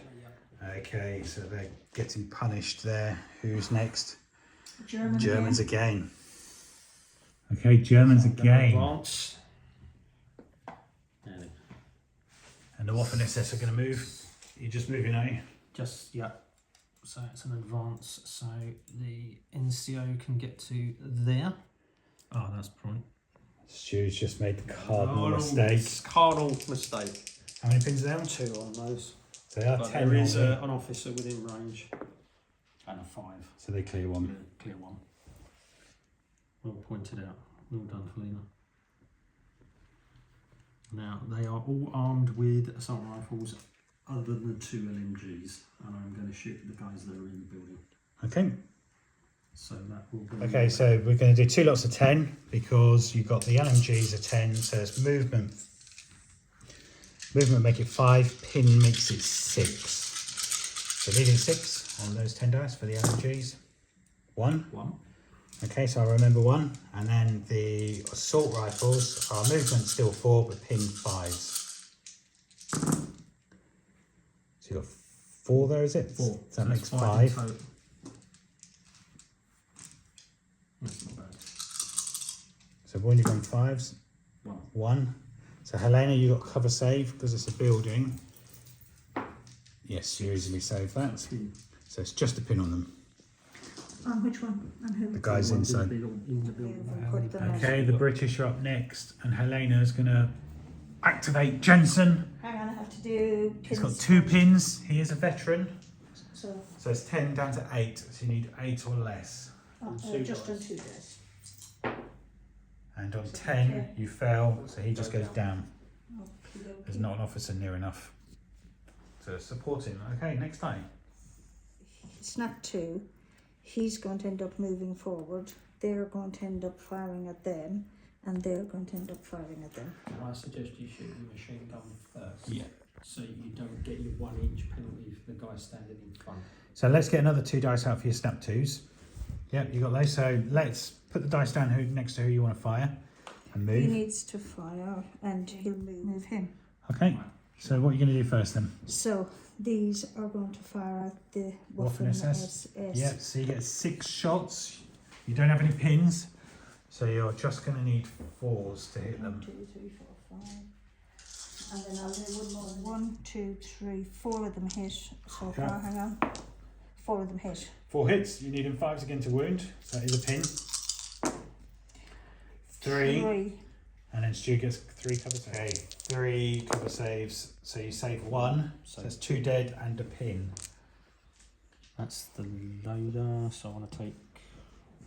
Okay, so they're getting punished there. Who's next? German. Germans again. Okay, Germans again. Advance. There. And the Waffen SS are going to move. You're just moving, are you? Just, yeah. So it's an advance, so the NCO can get to there. Oh, that's point. Stu's just made the cardinal mistake. Cardinal mistake. How many pins are there? 2 on those. So they are But 10 there is normally. an officer within range. And a 5. So they clear 1. Clear 1. Well pointed out. Well done, Helena. Now, they are all armed with assault rifles other than 2 LMGs, and I'm going to shoot the guys that are in the building. Okay. So that will be... Okay, so we're going to do 2 lots of 10 because you've got the LMGs are 10, so it's movement. Movement make it 5, pin makes it 6. So needing 6 on those 10 dice for the LMGs. 1. 1. Okay, so I remember 1. And then the assault rifles are movement still 4, but pin 5s. So you've got 4 there, is it? 4. So that makes that's 5. in total. That's not bad. So when you've gone 5s, 1. So Helena, you got cover save because it's a building. Yes, you easily save that. So it's just a pin on them. On which one? And who? The guys inside. In the building. Yeah, we'll put them Okay, the British are up next, and Helena's gonna activate Jensen. Hang on, I have to do pins. He's got 2 pins. He is a veteran, So, so it's 10 down to 8. So you need 8 or less. just on 2 days. And on So 10, okay. you fail, so he just Go goes down. Okay. There's not an officer near enough to support him. Okay, next time. Snap 2. He's going to end up moving forward. They're going to end up firing at them, and they're going to end up firing at them. I suggest you shoot your machine gun first. Yeah. So you don't get your 1-inch penalty for the guy standing in front. So let's get another 2 dice out for your snap 2s. Yep, you got those. So let's put the dice down next to who you want to fire and He move. needs to fire, and he'll move him. Okay, so what are you going to do first then? So these are going to fire at the Waffen SS. Yeah, so you get 6 shots. You don't have any pins, so you're just going to need 4s to hit 1, them. 2, 3, 4, 5. And then I'll do one more. 1, 2, 3, 4 of them hit so Okay. far. Hang on. 4 of them hit. 4 hits. You need him 5s again to wound. So that is a pin. 3. And then Stu gets 3 cover saves. Okay, 3 cover saves. So you save 1. So that's 2 dead and a pin. That's the loader, so I want to take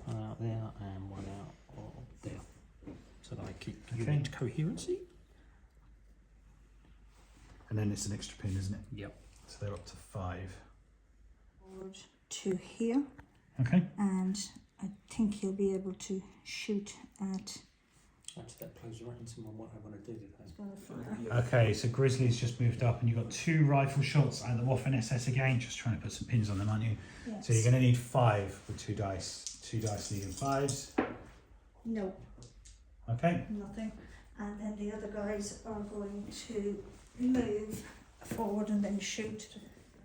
one out there and one out there. So that I keep unit coherency. And then it's an extra pin, isn't it? Yep. So they're up to 5. Forward to here, Okay. and I think he'll be able to shoot at. Actually, that plays right into what I want to do. He's going to fire. Okay, so Grizzly's just moved up and you've got 2 rifle shots at the Waffen SS again. Just trying to put some pins on them, aren't you? Yes. So you're going to need 5 with 2 dice. 2 dice needing 5s. No, Okay. nothing. And then the other guys are going to move forward and then shoot.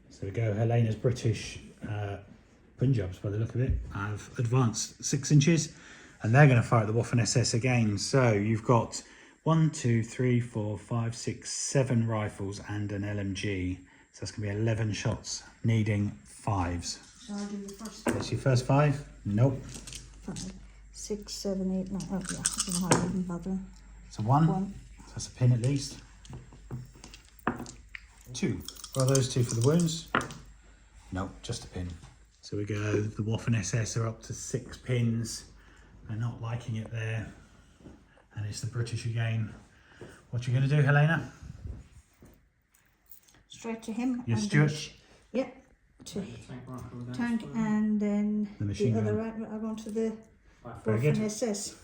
So we go. Helena's British Punjabs, by the look of it, have advanced 6 inches, and they're going to fire at the Waffen SS again. So you've got 1, 2, 3, 4, 5, 6, 7 rifles and an LMG. So that's going to be 11 shots, needing 5s. So I'll do the first That's your first 5. Nope. 5, 6, 7, 8, 9. Oh yeah, I don't know how I even bother. So 1. 1. So that's a pin at least. 2. Well, those 2 for the wounds. Nope, just a pin. So we go. The Waffen SS are up to 6 pins. They're not liking it there. And it's the British again. What you going to do, Helena? Straight to him. Your and Stuart? then yep. To Tank rifle down tank, first. and then The machine other gun. right are going to the Very good. Waffen SS.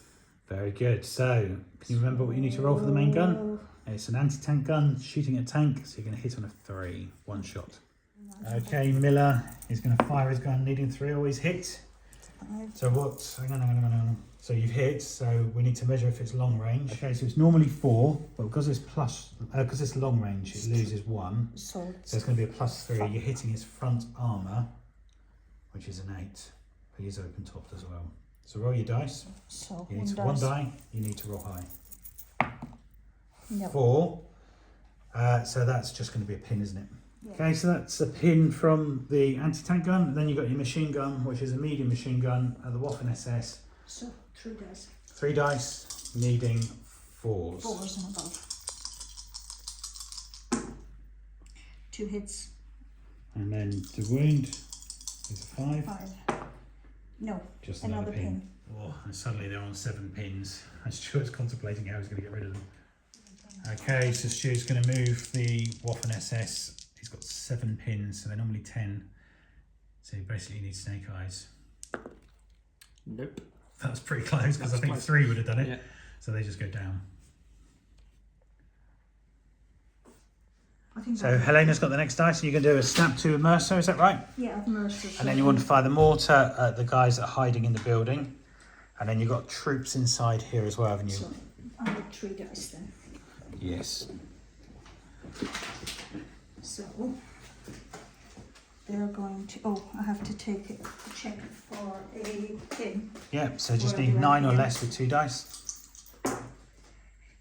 Very good. So, can you remember what you need to roll for the main gun? Oh, It's an anti-tank gun, shooting a tank, so you're going to hit on a 3, 1 shot. Okay, Miller is going to fire his gun, needing 3, always hit. 5. So what? Hang on. So you've hit. So we need to measure if it's long range. Okay, so it's normally 4, but because it's long range, it loses 1. So So it's going to be a +3. You're hitting his front armour, which is an 8. He is open topped as well. So roll your dice. so You need to, one one dice. die. You need to roll high. No. 4. So that's just going to be a pin, isn't it? Yeah. Okay, so that's a pin from the anti-tank gun. Then you've got your machine gun, which is a medium machine gun at the Waffen SS. So 3 dice. 3 dice, needing 4s. 4s and above. 2 hits. And then the wound is a 5. 5. No. Just Another another pin. pin. Oh, and suddenly they're on 7 pins. And Stuart's contemplating how he's going to get rid of them. Okay, so Stuart's going to move the Waffen SS he's got 7 pins, so they're normally 10. So you basically need snake eyes. Nope. That was pretty close because I think close. 3 would have done it. Yeah. So they just go down. I think So Helena's got the next dice, and you can do a snap to Mercer, is that right? Yeah, I've Mercer. And then you want to fire the mortar at the guys that are hiding in the building. And then you've got troops inside here as well, haven't you? So I have 3 dice then. Yes. So they're going to. Oh, I have to take a check for a pin. Yeah, so just Where need do I 9 or pin? less with 2 dice.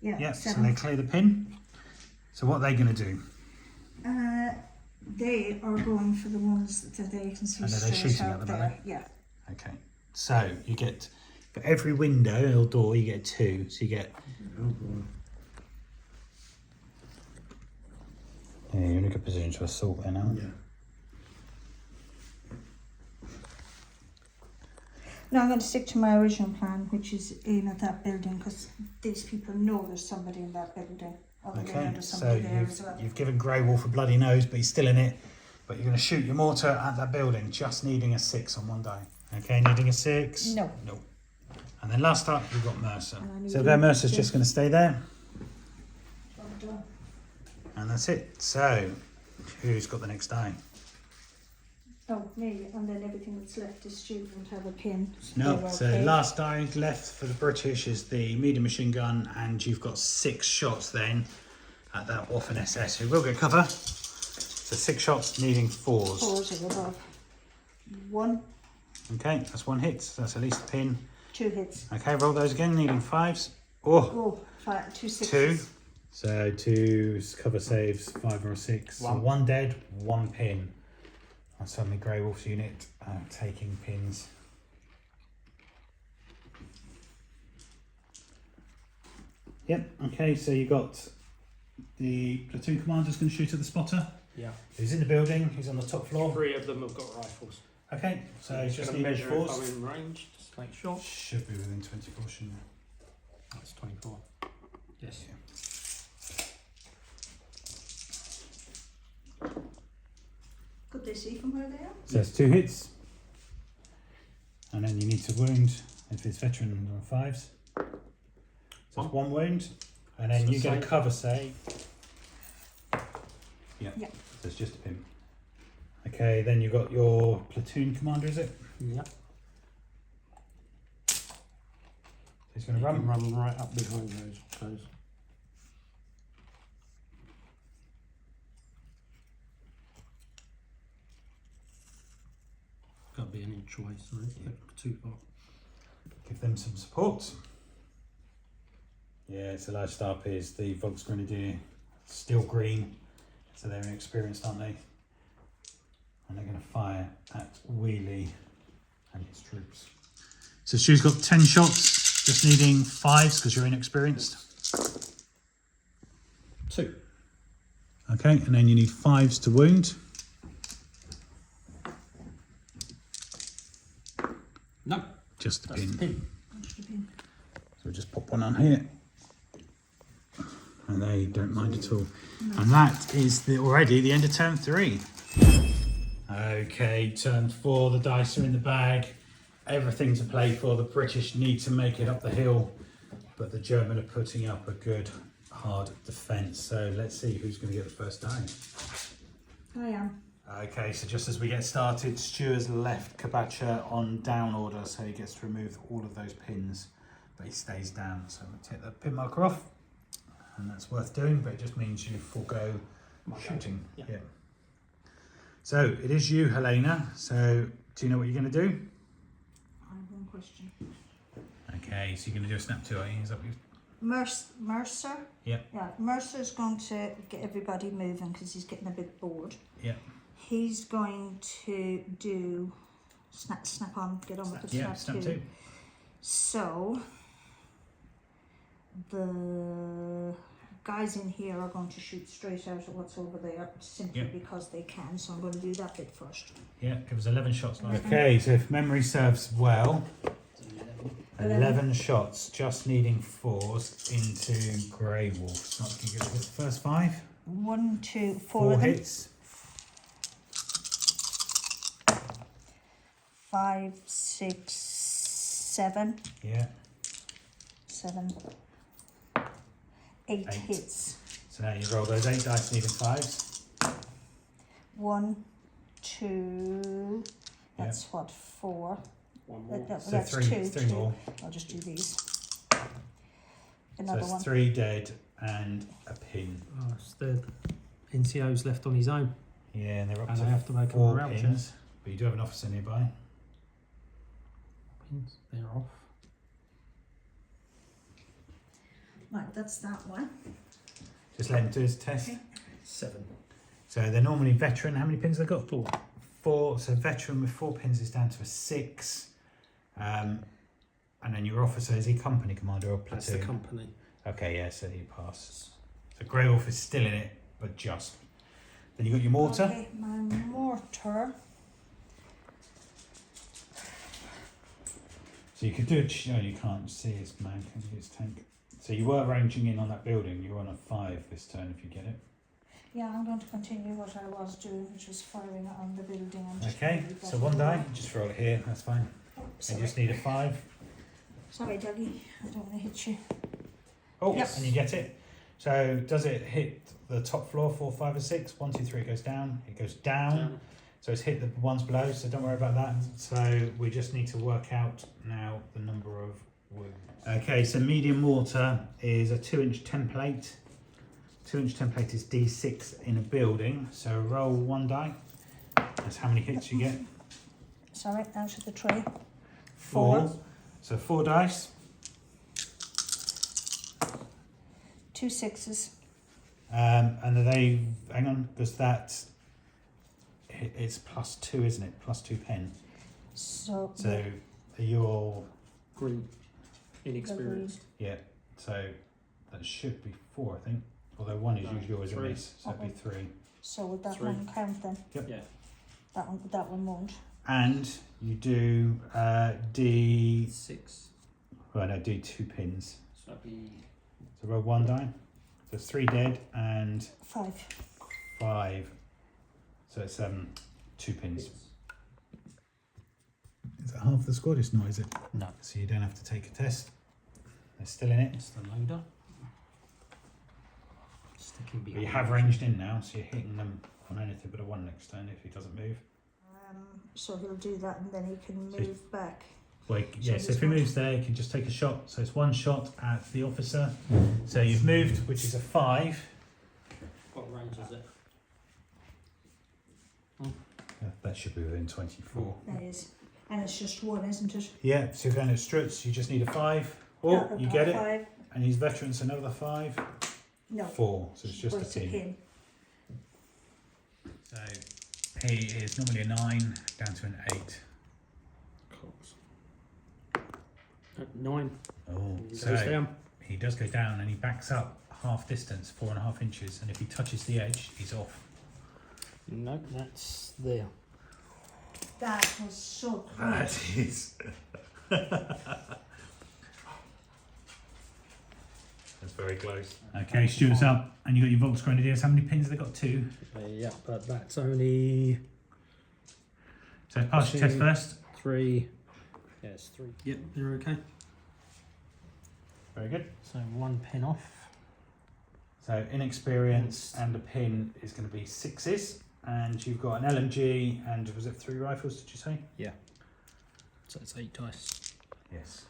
Yeah, Yeah, so 7. they clear the pin. So what are they going to do? They are going for the ones that they can see And are they straight shooting at out them, are there. Yeah. Okay, so you get, for every window or door, you get 2. So you get... Yeah, you're in a good position to assault there now. Yeah. No, I'm going to stick to my original plan, which is aim at that building, because these people know there's somebody in that building. Or they know Okay, there's so somebody there as well. you've given Grey Wolf a bloody nose, but he's still in it. But you're going to shoot your mortar at that building, just needing a 6 on 1 die. Okay, needing a 6? No. No. And then last up, you've got Mercer. And I need So to- there, Mercer's just going to stay there. Well done. And that's it. So, who's got the next die? Oh, me, and then everything that's left is Stu won't have a pin. So No, they're so okay. last die left for the British is the medium machine gun, and you've got 6 shots then at that Waffen SS, who will get cover. So 6 shots, needing 4s. 4s or above. 1, Okay, that's 1 hit, so that's at least a pin. 2 hits. Okay, roll those again, needing 5s. Oh, Oh, 5, 2 6s. 2. So 2 cover saves, 5 or 6. So 1 dead, 1 pin. And suddenly Grey Wolf's unit taking pins. Yep, okay, so you got the platoon commander's going to shoot at the spotter. Yeah. Who's in the building, who's on the top floor. 3 of them have got rifles. Okay, so Just just gonna need measure if 4s. I'm in range, just to make sure. Should be within 24, shouldn't it? That's 24. Yes. Could they see from where they are? So that's 2 hits. And then you need to wound if it's veteran on 5s. So it's 1 wound. And then So you get a same. cover save. Yeah. Yeah. So it's just a pin. Okay, then you've got your platoon commander, is it? Yeah. So he's going to run. Run right up behind those. Got to be an inch away, sorry. Too far. Give them some support. Yeah, it's a large star piece. The Volksgrenadier, still green. So they're inexperienced, aren't they? And they're going to fire at Wheelie and his troops. So Stu's got 10 shots, just needing 5s because you're inexperienced. 2. Okay, and then you need 5s to wound. No, Just a that's pin. the pin. So we'll just pop one on here. And they don't mind at all. And that is already the end of turn 3. Okay, turn 4, the dice are in the bag. Everything to play for. The British need to make it up the hill, but the German are putting up a good, hard defence. So let's see who's going to get the first die. I am. Okay, so just as we get started, Stu has left Kabacha on down order, so he gets to remove all of those pins, but he stays down. So we'll take the pin marker off, and that's worth doing, but it just means you forego shooting. Yeah. Yeah. So it is you, Helena. So do you know what you're going to do? I have 1 question. Okay, so you're going to do a snap to, are you? Is that what you... Mercer? Yep. Yeah, Mercer's going to get everybody moving because he's getting a bit bored. Yeah. He's going to do snap on, get on with the Yeah, snap snap two. to. So the guys in here are going to shoot straight out of what's over there simply Yeah. because they can. So I'm going to do that bit first. Yeah, give us 11 shots. Okay, so if memory serves well, 11 shots, just needing 4s into Grey Wolf. It's not going to get the first 5. 1, 2, 4 4 of them. hits. 5, 6, 7. Yeah. 7, 8 8. hits. So now you roll those 8 dice needing 5s. 1, 2. That's what, 4. One more. So That's three 2. more. I'll just do these. So Another it's one. 3 dead and a pin. Oh, it's the NCO's left on his own. Yeah, and they're up And to they have to make a 4 morale check. pins. But you do have an officer nearby. Pins, they're off. Right, that's that one. Just let him do his test. Okay. 7. So they're normally veteran. How many pins have they got? 4. 4. So veteran with 4 pins is down to a 6. And then your officer, is he company commander or platoon? That's the company. Okay, yeah, so he passes. So Grey Wolf is still in it, but just. Then you got your mortar. Okay, my mortar. So you could do it. No, you can't see his man, can you? His tank. So you were ranging in on that building. You're on a 5 this turn if you get it. Yeah, I'm going to continue what I was doing, which was firing on the building. I'm just Okay, gonna leave so that 1 die. alone. Just roll it here. That's fine. Oh, And sorry. you just need a 5. Sorry, Dougie. I don't want to hit you. Oh, Yep. and you get it. So does it hit the top floor? 4, 5, or 6? 1, 2, 3 goes down. It goes down. So it's hit the ones below. So don't worry about that. So we just need to work out now the number of wounds. Okay, so medium mortar is a 2-inch template. 2-inch template is D6 in a building. So roll 1 die. That's how many hits you get. Sorry, out of the tray. 4. So 4 dice. 2 6s. And are they, hang on, does that, it's +2, isn't it? +2 pen. So, So are you all, Green. Inexperienced. yeah, so that should be 4, I think. Although 1 is No, usually always a 3. miss, so it'd be 3. so would that 3. one count then? Yeah. That one won't. And you do D, 6. well no, do 2 pins. So that'd be So roll 1 die. So 3 dead and 5. 5. So it's 2 pins. Is it half the squad? It's not, is it? No. So you don't have to take a test. They're still in it. It's the loader. Sticking But behind. you have ranged in now, so you're hitting them on anything but a 1 next turn if he doesn't move. So he'll do that and then he can So- move back. Well, yeah, so he's if he not- moves there, you can just take a shot. So it's 1 shot at the officer. So you've moved, which is a 5. What range is it? That should be within 24. That is. And it's just 1, isn't it? Yeah, so you're going at Struts, you just need a 5. Oh, No, you get it. 5. And he's veteran, so another 5. No. 4, so it's just Well, a it's pin. So he is normally a 9, down to an 8. Close. 9. Oh, He so goes down. he does go down and he backs up half distance, 4.5 inches, and if he touches the edge, he's off. No, that's there. That was so close. That is. That's very close. Okay, Stuart's up, and you got your Volks Grenadiers. How many pins have they got? 2. Yeah, but that's only So pass your test first. 3. Yes, 3. Yep, they're okay. Very good. So 1 pin off. So inexperience and a pin is going to be 6s, and you've got an LMG and was it 3 rifles? Did you say? Yeah. So it's 8 dice. Yes.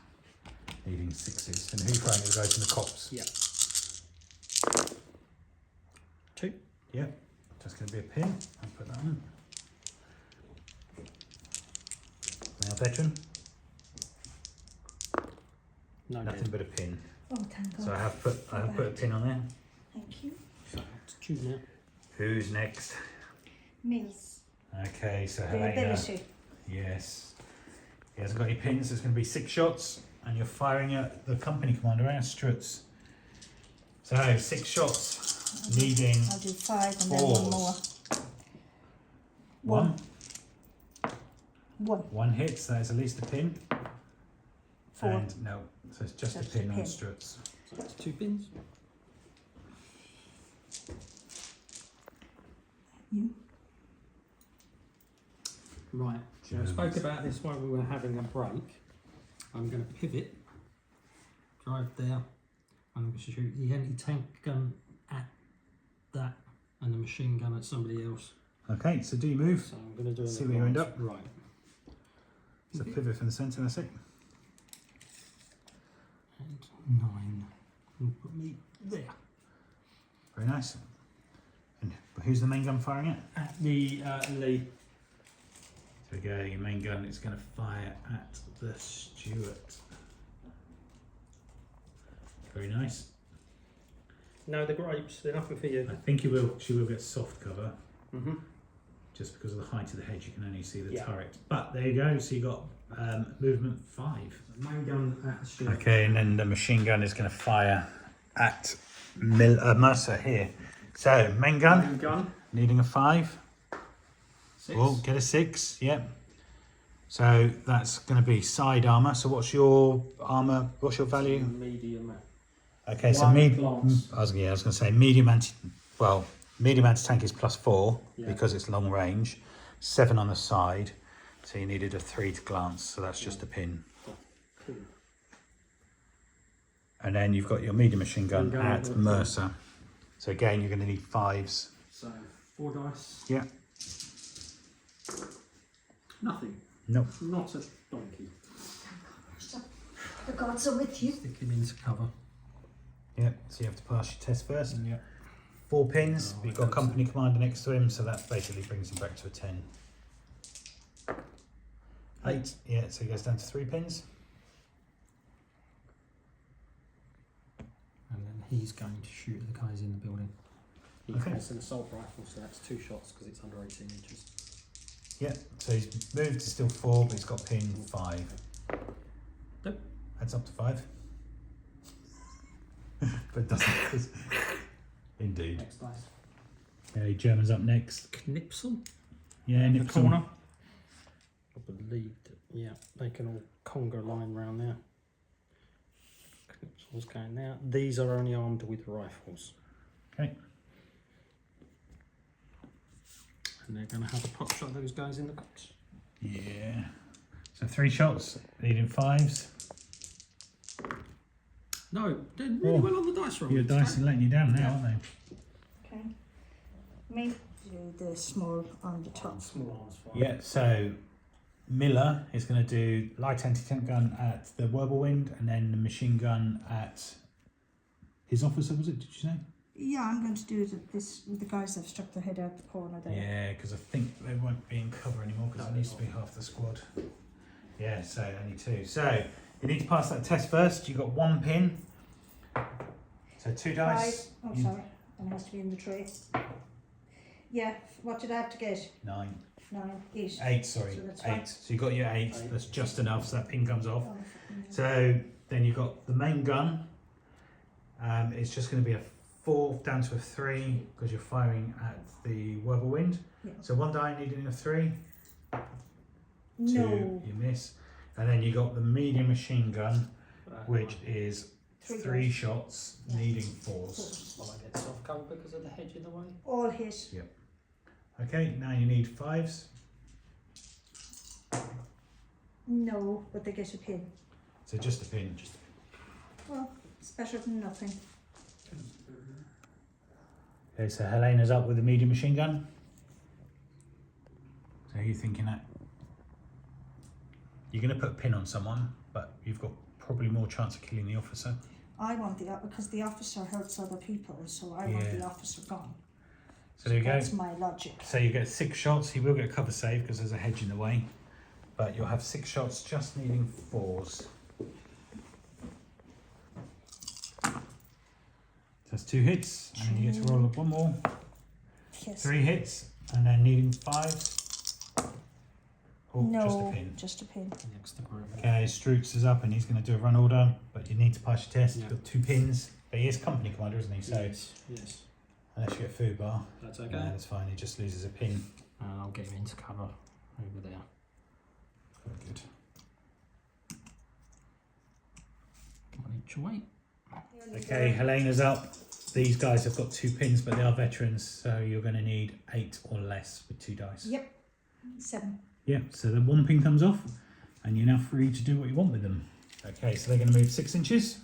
Needing 6s, and who's throwing the guys in the cops? Yeah. 2. Yep. Just going to be a pin. I'll put that on. Now veteran. No, Nothing but a pin. Oh, thank God. So I have put a pin on there. Thank you. So it's 2 now. Who's next? Mills. Okay, so The Helena. ability. Yes. He hasn't got any pins, so it's going to be 6 shots, and you're firing at the company commander, Struts. So 6 shots, needing I'll do 5 and then 1 more. 1. 1. 1 hit, so that's at least a pin. 4. And no, so it's just Just a pin a on pin. Struts. So that's 2 pins. You. Right, so I spoke about this while we were having a break. I'm going to pivot, drive there, I'm going to shoot the anti-tank gun at that and the machine gun at somebody else. Okay, so do you move? So I'm going to do See where you end advance. up. Right. So pivot from the centre, that's it. And 9 will put me there. Very nice. And who's the main gun firing at? At the lead. So we go, your main gun is going to fire at the Stuart. Very nice. No, the grapes, they're nothing for you. I think she will get soft cover. Just because of the height of the hedge, you can only see the turret. But there you go, so you got movement 5. Main gun at the Stuart. Okay, and then the machine gun is going to fire at Mercer here. So, main gun, Main gun. needing a 5. 6. Oh, get a 6, yep. So that's going to be side armour. So what's your armour, what's your value? Medium. Okay, so One medium, glance. I was going to say medium anti-tank is +4 Yeah. because it's long range. 7 on the side, so you needed a 3 to glance, so that's just a pin. Cool. And then you've got your medium machine gun Machine gun at at Mercer. So again, you're going to need 5s. So 4 dice. Yeah. Nothing. Nope. Not a donkey. The gods are with you. Stick him into cover. Yeah. So you have to pass your test first. Yeah. 4 pins. Oh, You've got company commander next to him, so that basically brings him back to a 10. 8. Yeah. So he goes down to 3 pins. And then he's going to shoot at the guys in the building. He Okay. has an assault rifle, so that's 2 shots because it's under 18 inches. Yeah. So he's moved to still 4, but he's got pin 5. Nope. Adds up to 5. But doesn't. Indeed. Next dice. Okay, German's up next. Knipsel. Yeah, In the Nipson. corner. I believe that, yeah, they can all conga line round there. Knipsel's going there. These are only armed with rifles. Okay. And they're going to have a pot shot those guys in the guts. Yeah. So 3 shots, needing 5s. No, they're really Oh. well on the dice roll. Your dice are letting you down now, aren't they? Okay. Me do the small on the top. Small arms fire. Yeah, so Miller is going to do light anti-tank gun at the Whirlwind and then the machine gun at his officer, was it, did you say? Yeah, I'm going to do the guys that have stuck their head out the corner there. Yeah, because I think they won't be in cover anymore because it needs to be half the squad. Yeah, so only 2. So you need to pass that test first. You've got 1 pin. So 2 dice. 5. Oh, sorry. It has to be in the tray. Yeah, what did I have to get? 9. 9, 8. 8, sorry. So that's 8. fine. So you got your 8. That's just enough, so that pin comes off. Oh, So then you've got the main gun. It's just going to be a 4 down to a 3 because you're firing at the Whirlwind. yeah. So 1 die needing a 3. 2, No. you miss. And then you got the medium machine gun, Right. which is 3 dice. shots Yeah. needing 4s. Will I get soft cover because of the hedge in the way? All hit. Okay, now you need 5s. No, but they get a pin. So just a pin. Well, it's better than nothing. Okay, so Helena's up with the medium machine gun. So who are you thinking that? You're going to put a pin on someone, but you've got probably more chance of killing the officer. I want because the officer hurts other people, so I want Yeah. the officer gone. So there you go. That's my logic. So you get 6 shots. He will get a cover save because there's a hedge in the way. But you'll have 6 shots just needing 4s. That's 2 hits. And then you get to roll up 1 more. Yes. 3 hits. And then needing 5s. Oh, No, just a pin. just a pin. Next to group. Okay, Strooks is up and he's going to do a run order. But you need to pass your test. Yeah. You've got 2 pins. But he is company commander, isn't he? So Yes, yes. unless you get a food bar, That's okay. no, that's fine. He just loses a pin. And I'll get him into cover over there. Very good. One each way. Okay, Helena's up. These guys have got 2 pins, but they are veterans, so you're going to need 8 or less with 2 dice. Yep. 7. Yeah, so the one pin comes off and you're now free to do what you want with them. Okay, so they're going to move 6 inches,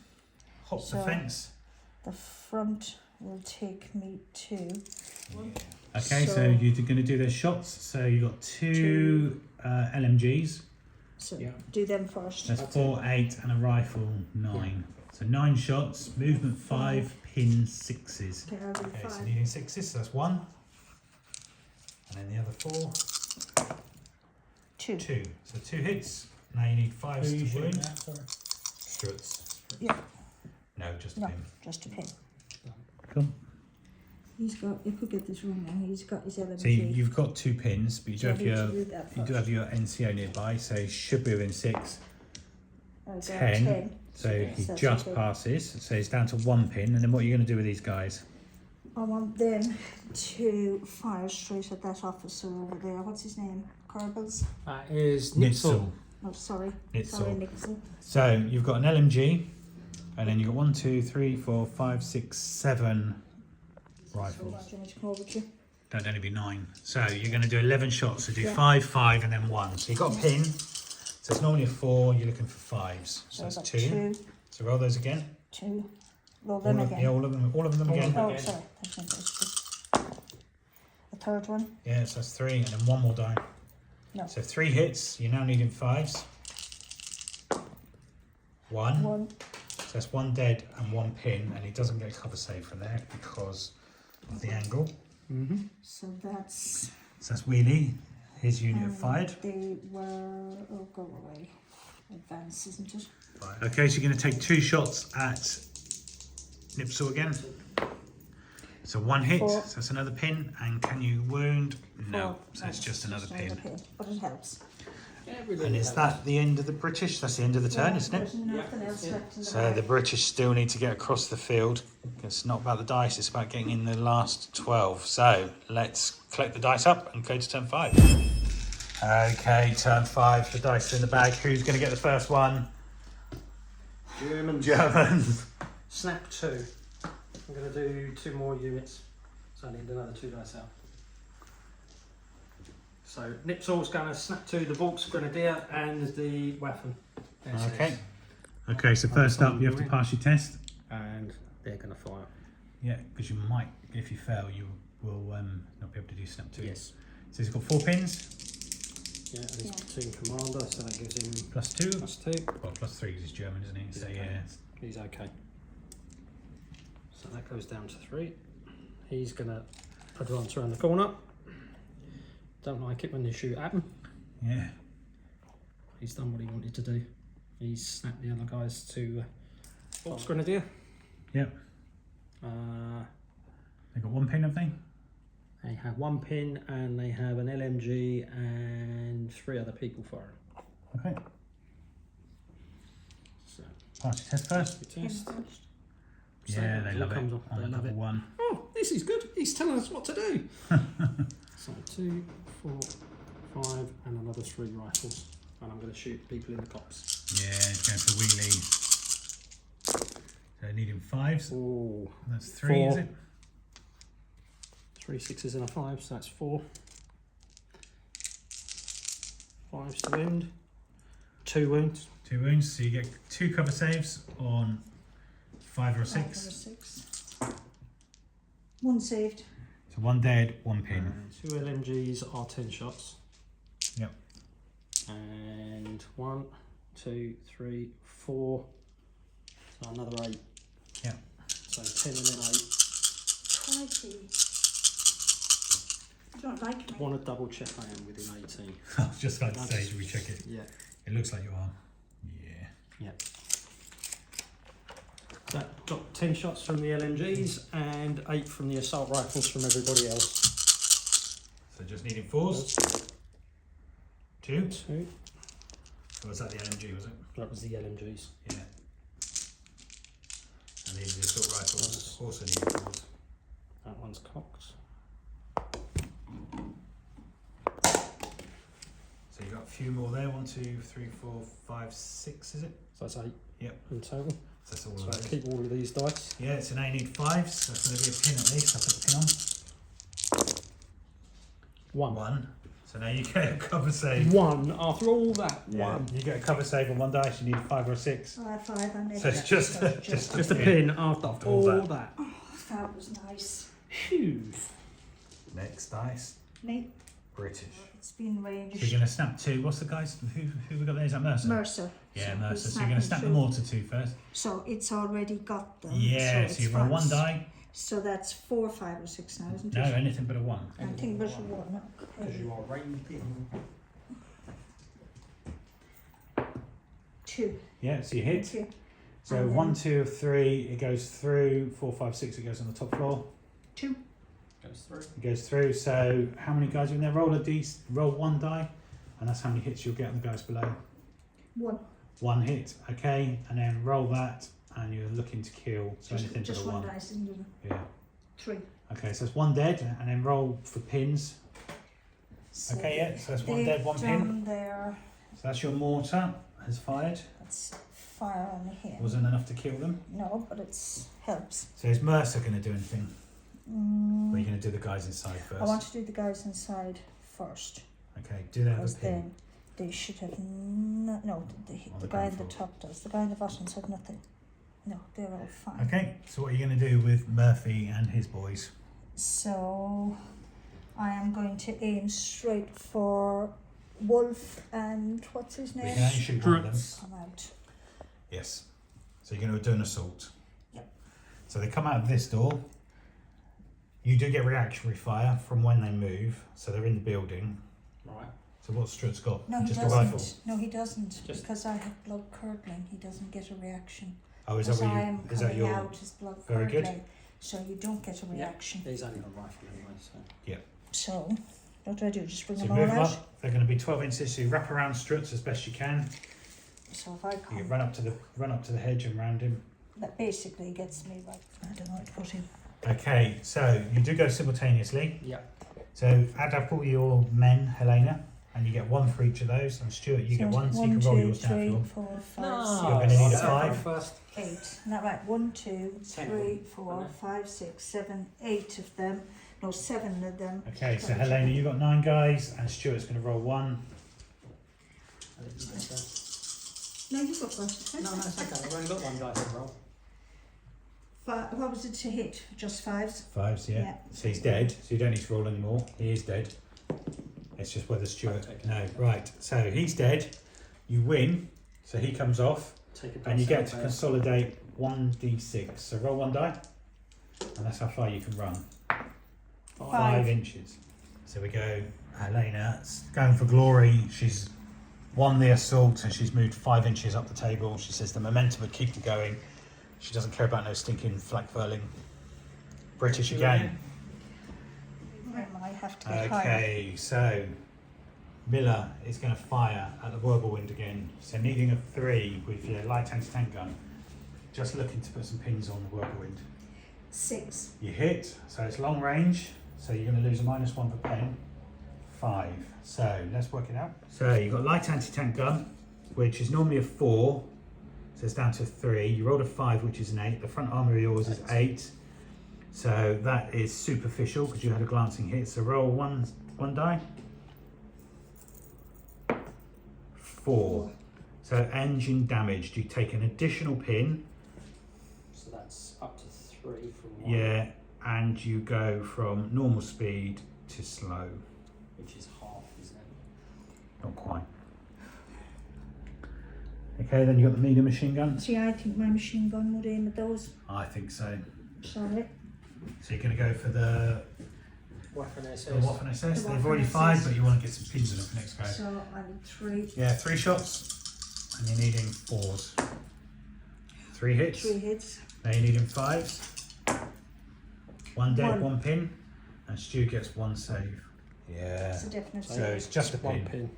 hop the So- fence. The front will take me to Okay, so So- you're going to do those shots. So you've got two LMGs. so Yeah. do them first. That's 4, 8, and a rifle 9. So 9 shots, movement 5, pin 6s. Okay, I'll do Okay, so 5. needing 6s, so that's 1. And then the other 4, 2. 2. So 2 hits. Now you need 5s to wound. Stuart's. Yeah. No, just No. him. Just a pin. Cool. He's got, you could get this wrong now, he's got his LMG. So you've got 2 pins, but you do So I have need to your do that you do first. have your NCO nearby, so he should be within 6. I'll go 10. 10. So he that's just okay. passes. So he's down to 1 pin, and then what are you going to do with these guys? I want them to fire straight at that officer over there. What's his name? Kerbals? That is Nitzel. Oh, sorry. Nitzel. Sorry, Nixon. So you've got an LMG, and then you've got 1, 2, 3, 4, 5, 6, 7 So rifles. what do you want me to come over to? That'd only be 9. So you're going to do 11 shots. So do Yeah. 5, 5, and then 1. So you've got a pin. So it's normally a 4. You're looking for 5s. So I've that's got 2. So roll those again. 2. Roll them again. Yeah, all of them again. Oh, again. sorry. That's not those 2. A third one? Yeah, so that's 3, and then 1 more die. No. So 3 hits. You're now needing 5s. 1. 1. So that's 1 dead and 1 pin, and he doesn't get a cover save from there because of the angle. Mm-hmm. So that's. So that's Wheelie. His unit fired. They were. Oh, go away. Advance, isn't it? Okay, so you're going to take 2 shots at Nipsel again. So 1 hit, 4. so that's another pin. And can you wound? No, 4. so it's just another pin. But it helps. And is that the end of the British? That's the end of the turn, isn't it? There's nothing else left in the So the bag. British still need to get across the field. It's not about the dice, it's about getting in the last 12. So let's collect the dice up and go to turn 5. Okay, turn 5, the dice are in the bag. Who's going to get the first one? Germans. Snap 2. I'm going to do 2 more units. So I need another 2 dice out. So Nipsel's going to snap 2, the Volks Grenadier and the Waffen. Okay. Okay, so first up, you have to pass your test. And they're going to fire. Yeah, because you might, if you fail, you will not be able to do snap 2. Yes. So he's got 4 pins, Yeah, and he's platoon commander, so that gives him plus 2. +2. Well, plus 3 because he's German, isn't he? So Okay. yeah. He's okay. So that goes down to 3. He's going to advance around the corner. Don't like it when they shoot at him. Yeah. He's done what he wanted to do. He's snapped the other guys to Volks Grenadier. Yep. They got 1 pin, have they? They have 1 pin and they have an LMG and 3 other people firing. Okay. So, Pass your test first. we Him test. first. Yeah, So they it love it. comes off. On They the love double it. 1. Oh, this is good. He's telling us what to do. So 2, 4, 5 and another 3 rifles. And I'm going to shoot people in the cops. Yeah, he's going for wheelie. So needing 5s. Oh, That's 3, is 4. it? 3 6s and a 5, so that's 4. 5s to wound. 2 wounds. 2 wounds, so you get 2 cover saves on 5 or 5 or 6. 6. 1 saved. So 1 dead, 1 pin. 2 LMGs are 10 shots. Yep. And 1, 2, 3, 4. So another 8. Yeah. So 10 and then 8. Crikey. You don't like me. Want to double check I am within 18. I was just about to say, should we check it? Yeah. It looks like you are. Yeah. Yeah. So got 10 shots from the LMGs and 8 from the assault rifles from everybody else. So just needing 4s. 2. 2. Or was that the LMG, was it? That was the LMGs. Yeah. And these are the assault rifles. Also needing 4s. That one's cocked. So you've got a few more there. 1, 2, 3, 4, 5, 6, is it? So that's 8 Yep. in total. So that's all So of I those. keep all of these dice. Yeah, so now you need 5s. So that's going to be a pin at least. I'll put the pin on. 1. 1. So now you get a cover save. One after all that. Yeah, One. you get a cover save on one dice. You need a 5 or a 6. I have 5 and then So it's just Just a pin after all all that. that. Oh, that was nice. Phew. Next dice, Nate, British. it's been So you're ranged. going to snap 2. What's the guys? Who we got there? Is that Mercer? Mercer. Yeah, So Mercer. he's So you're going to snap snapping them all to 2 first. So it's already got them. Yeah. So you roll 1 die. So that's 4, 5 or 6 now, isn't No, it? anything but a 1. I think there's 1. Because Okay. you are reined in. 2. Yeah. So you hit. Thank you. So And 1, then- 2, 3. It goes through. 4, 5, 6. It goes on the top floor. 2. Goes through. It goes through. So how many guys are in there? Roll 1 die, and that's how many hits you'll get on the guys below. 1. 1 hit. Okay, and then roll that, and you're looking to kill. So anything Just but a 1 1. dice, isn't it? Yeah. 3. Okay, so that's 1 dead, and then roll for pins. So Okay, yeah. So that's 1 they've dead, 1 pin. done their, So that's your mortar has fired. that's fire on him. Wasn't enough to kill them. No, but it's helps. So is Mercer going to do anything? Or are you Mm, going to do the guys inside first? I want to do the guys inside first, Okay, do that because with a pin. then they should have no. On The the guy ground at the floor. top does. The guy in the bottom said nothing. No, they're all fine. Okay, so what are you going to do with Murphy and his boys? So I am going to aim straight for Wolf and what's his We name? can only shoot one of them. Struts. Come out. Yes. So you're going to do an assault. Yep. So they come out of this door. You do get reactionary fire from when they move. So they're in the building. Right. So what's Strut's got? No, he Just a doesn't. rifle. No, he doesn't. Just- Because I have blood curdling, he doesn't get a reaction. Oh, is that Because what I you? am Is that coming your? out as blood Very good. curdling, so you don't get a reaction. He's only got a rifle anyway, so. So what do? Just bring So them all move them out. up. They're going to be 12 inches. So you wrap around Struts as best you can. So if I You come, run up to the hedge and round him. that basically gets me like I don't know what to put in. Okay, so you do go simultaneously. Yeah. So add up all your men, Helena, and you get 1 for each of those. And Stuart, you get 1, so you can roll yours down if you want. 4, 5, You're gonna need a 5. First. 6, 8. Isn't that right? 1, 2, 10 3, of 4, them. 5, 6, 7, 8 of them. No, 7 of them. Okay, so Helena, you got 9 guys, and Stuart's going to roll 1. I didn't know that. No, you go first. No, it's okay. I've only got 1 guy to roll. What was it to hit? Just 5s? 5s, yeah. Yeah. So he's dead, so you don't need to roll anymore. He is dead. It's just whether Stuart. I'll take it. No, right. So he's dead. You win, so he comes off, Take a and you dice get out to there. consolidate 1d6. So roll 1 die, and that's how far you can run. 5 5. inches. So we go, Helena's going for glory. She's won the assault and she's moved 5 inches up the table. She says the momentum would keep her going. She doesn't care about no stinking flak furling. British again. I might have to get higher. Okay, so Miller is going to fire at the whirlwind again. So needing a 3 with your light anti-tank gun. Just looking to put some pins on the whirlwind. 6. You hit, so it's long range, so you're going to lose a -1 per pen. 5. So let's work it out. So you've got light anti-tank gun, which is normally a 4, so it's down to a 3. You rolled a 5, which is an 8. The front armour of yours is 8, so that is superficial because you had a glancing hit. So roll one die. 4. So engine damaged. You take an additional pin. So that's up to 3 from 1. Yeah, and you go from normal speed to slow. Which is half, isn't it? Not quite. Okay, then you got the medium machine gun. See, I think my machine gun would aim at those. I think so. Sorry. So you're going to go for the Weapon SS. Waffen SS. The They've already Waffen fired, SS. but you want to get some pins in it for next go. So I need 3. Yeah, 3 shots, and you're needing 4s. 3 hits. 3 hits. Now you're needing 5s. 1 dead, 1. 1 pin, and Stu gets 1 save. Yeah. It's a definite So save. it's just a one pin. pin.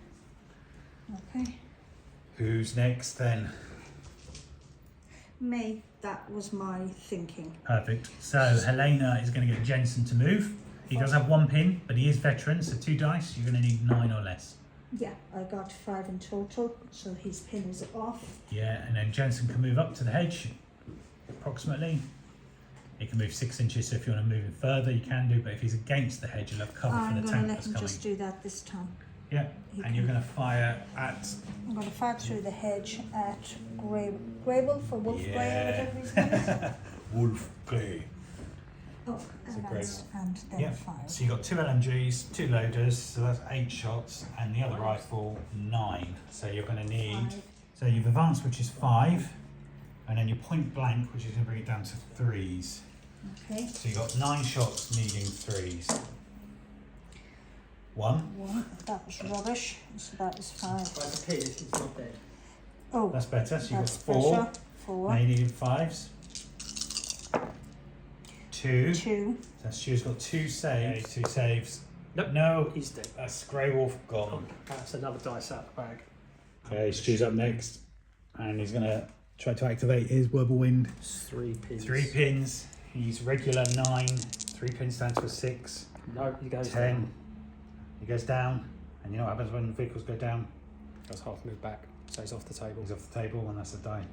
Okay. Who's next then? Me, that was my thinking. Perfect. So Helena is going to get Jensen to move. He does have 1 pin, but he is veteran, so 2 dice. You're going to need 9 or less. Yeah, I got 5 in total, so his pin is off. Yeah, and then Jensen can move up to the hedge, approximately. He can move 6 inches, so if you want to move him further, you can do. But if he's against the hedge, you'll have cover I'm for the going to tank let that's him coming. just do that this time. Yeah, He and you're can- going to fire at. I'm going to fire through the hedge at Grey Wolf or Wolf Grey or whatever his name is. Wolf Grey. Oh, It's a and, great and then Yeah. fire. So you've got 2 LMGs, 2 loaders, so that's 8 shots, and the other rifle 9. So you're going to need. 5. So you've advanced, which is 5, and then your point blank, which is going to bring it down to 3s. Okay. So you've got 9 shots needing 3s. 1. 1. That was rubbish. So that was 5. By the pin if he's not dead. Oh, That's better. So you've got that's 4. better. 4. Now you needed 5s. 2. 2. So Stu's got 2 saves. 2 saves. Nope. No, He's dead. that's Grey Wolf gone. Oh, that's another dice out the bag. Okay, Stu's up next, and he's going to try to activate his Whirlwind. It's 3 pins. 3 pins. He's regular 9. 3 pins down to a 6. No, he goes 10. down. He goes down, and you know what happens when vehicles go down? Goes half move back. So he's off the table. He's off the table, and that's a die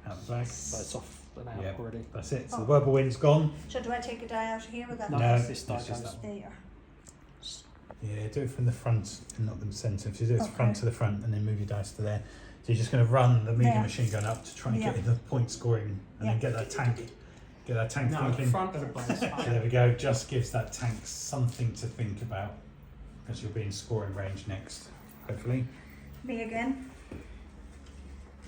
out the bag. So it's off and out Yep. already. That's it. So Oh. the Whirlwind's gone. So do I take a die out of here with that? No, No, this die it's just goes. that. There. Yeah, do it from the front and not the centre. If you do it Okay. front to the front, and then move your dice to there. So you're just going to run the medium There. machine gun up to try and Yeah. get the point scoring, and then Yeah. get that tank. Get that tank No, thinking. front of the base. So there we go. Just gives that tank something to think about, because you'll be in scoring range next, hopefully. Me again.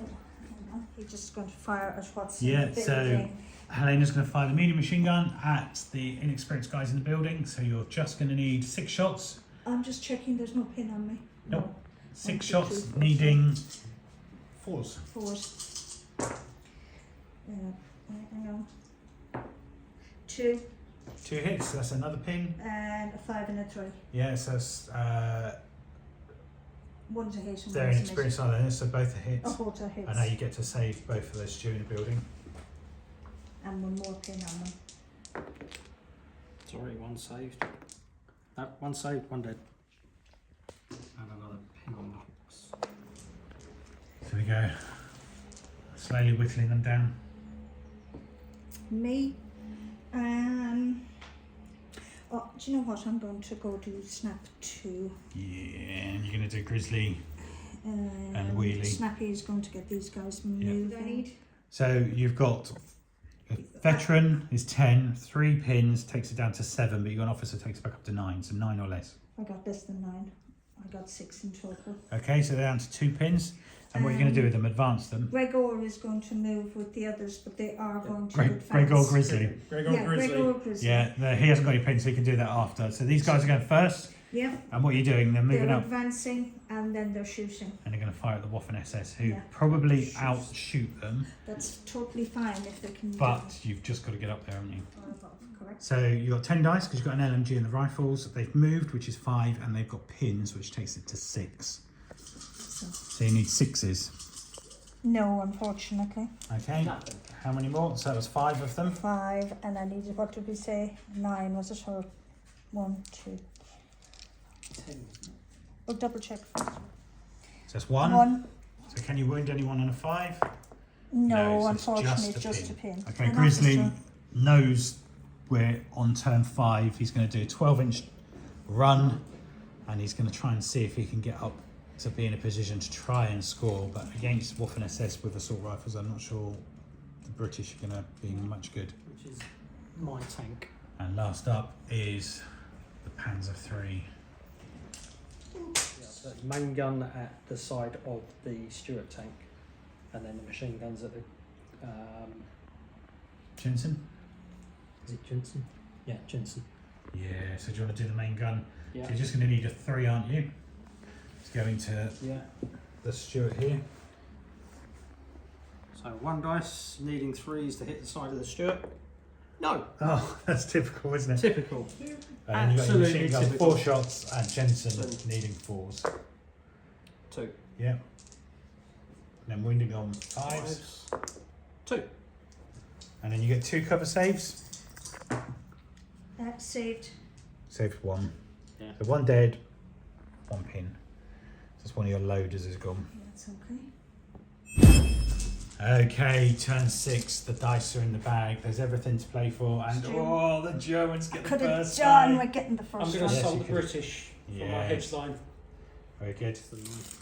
Oh, hang on. He's just going to fire at what's Yeah, in the so- building. Helena's going to fire the medium machine gun at the inexperienced guys in the building. So you're just going to need 6 shots. I'm just checking there's no pin on me. Nope. 6 1, 2, shots 3, 4, needing 4s. 4s. Hang on. 2 2 hits. So that's another pin. and a 5 and a 3. Yeah, so it's, One's a hit and they're one's a inexperienced are they? So both are hits. miss. Oh, both are hits. And now you get to save both of those Stu in the building. And 1 more pin on them. Sorry, 1 saved. No, 1 saved, 1 dead. And another pin on the box. So we go slowly whittling them down. Me. Oh, do you know what? I'm going to go do snap 2. Yeah, and you're going to do Grizzly. And wheelie. Snappy is going to get these guys moving. So you've got a veteran is 10, 3 pins takes it down to 7, but you've got an officer takes it back up to 9, so 9 or less. I got less than 9. I got 6 in total. Okay, so they're down to 2 pins. And what are you going to do with them? Advance them. Gregor is going to move with the others, but they are going to Greg advance. or Grizzly. Yeah, Gregor Grizzly. Yeah, he hasn't got any pins, so he can do that after. So these guys are going first. Yeah, And what are you doing? They're moving they're up. advancing and then they're shooting. And they're going to fire at the Waffen SS, who Yeah. probably outshoot them. That's totally fine if they can But you've just got to get up there, haven't you? correct. So you've got 10 dice because you've got an LMG in the rifles. They've moved, which is 5, and they've got pins, which takes it to 6. So you need 6s. No, unfortunately. Okay. Nothing. How many more? So that was 5 of them. 5, and I needed, what did we say? 9, was it? Or 1, 2. 10. We'll double check first. So that's 1. 1. So can you wound anyone on a 5? No, No, so it's unfortunately, just it's a just pin. a pin. Okay, An Grizzly officer. knows we're on turn 5. He's going to do a 12-inch run, and he's going to try and see if he can get up to be in a position to try and score. But against Waffen SS with assault rifles, I'm not sure the British are going to be much good. Which is my tank. And last up is the Panzer III. The main gun at the side of the Stuart tank, and then the machine guns at the. Jensen? Is it Jensen? Yeah, Jensen. Yeah, so do you want to do the main gun? Yeah. So you're just going to need a 3, aren't you? It's going to Yeah. the Stuart here. So 1 dice, needing 3s to hit the side of the Stuart. No. Oh, that's typical, isn't it? Typical. And then you've got your Absolutely machine gun, typical. 4 shots, and Jensen So- needing 4s. 2. Yeah. And then wounding on 5s. 2. And then you get 2 cover saves. Saved. Saved 1. Yeah. So 1 dead, 1 pin. So that's one of your loaders is gone. That's okay. Okay, turn 6. The dice are in the bag. There's everything to play for. And oh, the Germans get the Could have first done. guy. We're getting the I'm first going one. to Yes, sell you the could. British for my Yes. hedge line. Very good. That's the knife.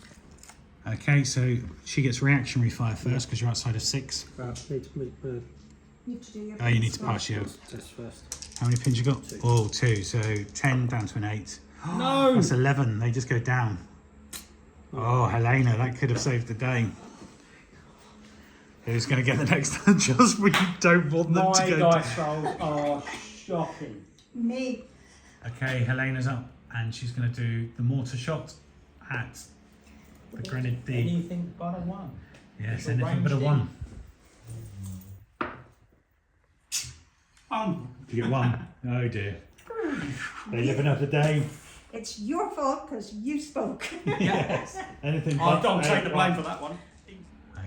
Okay, so she gets reactionary fire first because you're outside of 6. Need to Need to do your Oh, you need pins to pass first. your... test first. How many pins you got? 2. Oh, 2. So 10 down to an 8. No! That's 11. They just go down. Oh, Helena, that could have saved the day. Who's going to get the next just when you don't want them to My go down? dice rolls are shocking. Me. Okay, Helena's up and she's going to do the mortar shot at the grenade D. Anything but a 1. Yes, It's a anything but a ranged 1. You get 1. Oh dear. They live another day. It's your fault because you spoke. Yes. Anything I'll but take the blame a for that one.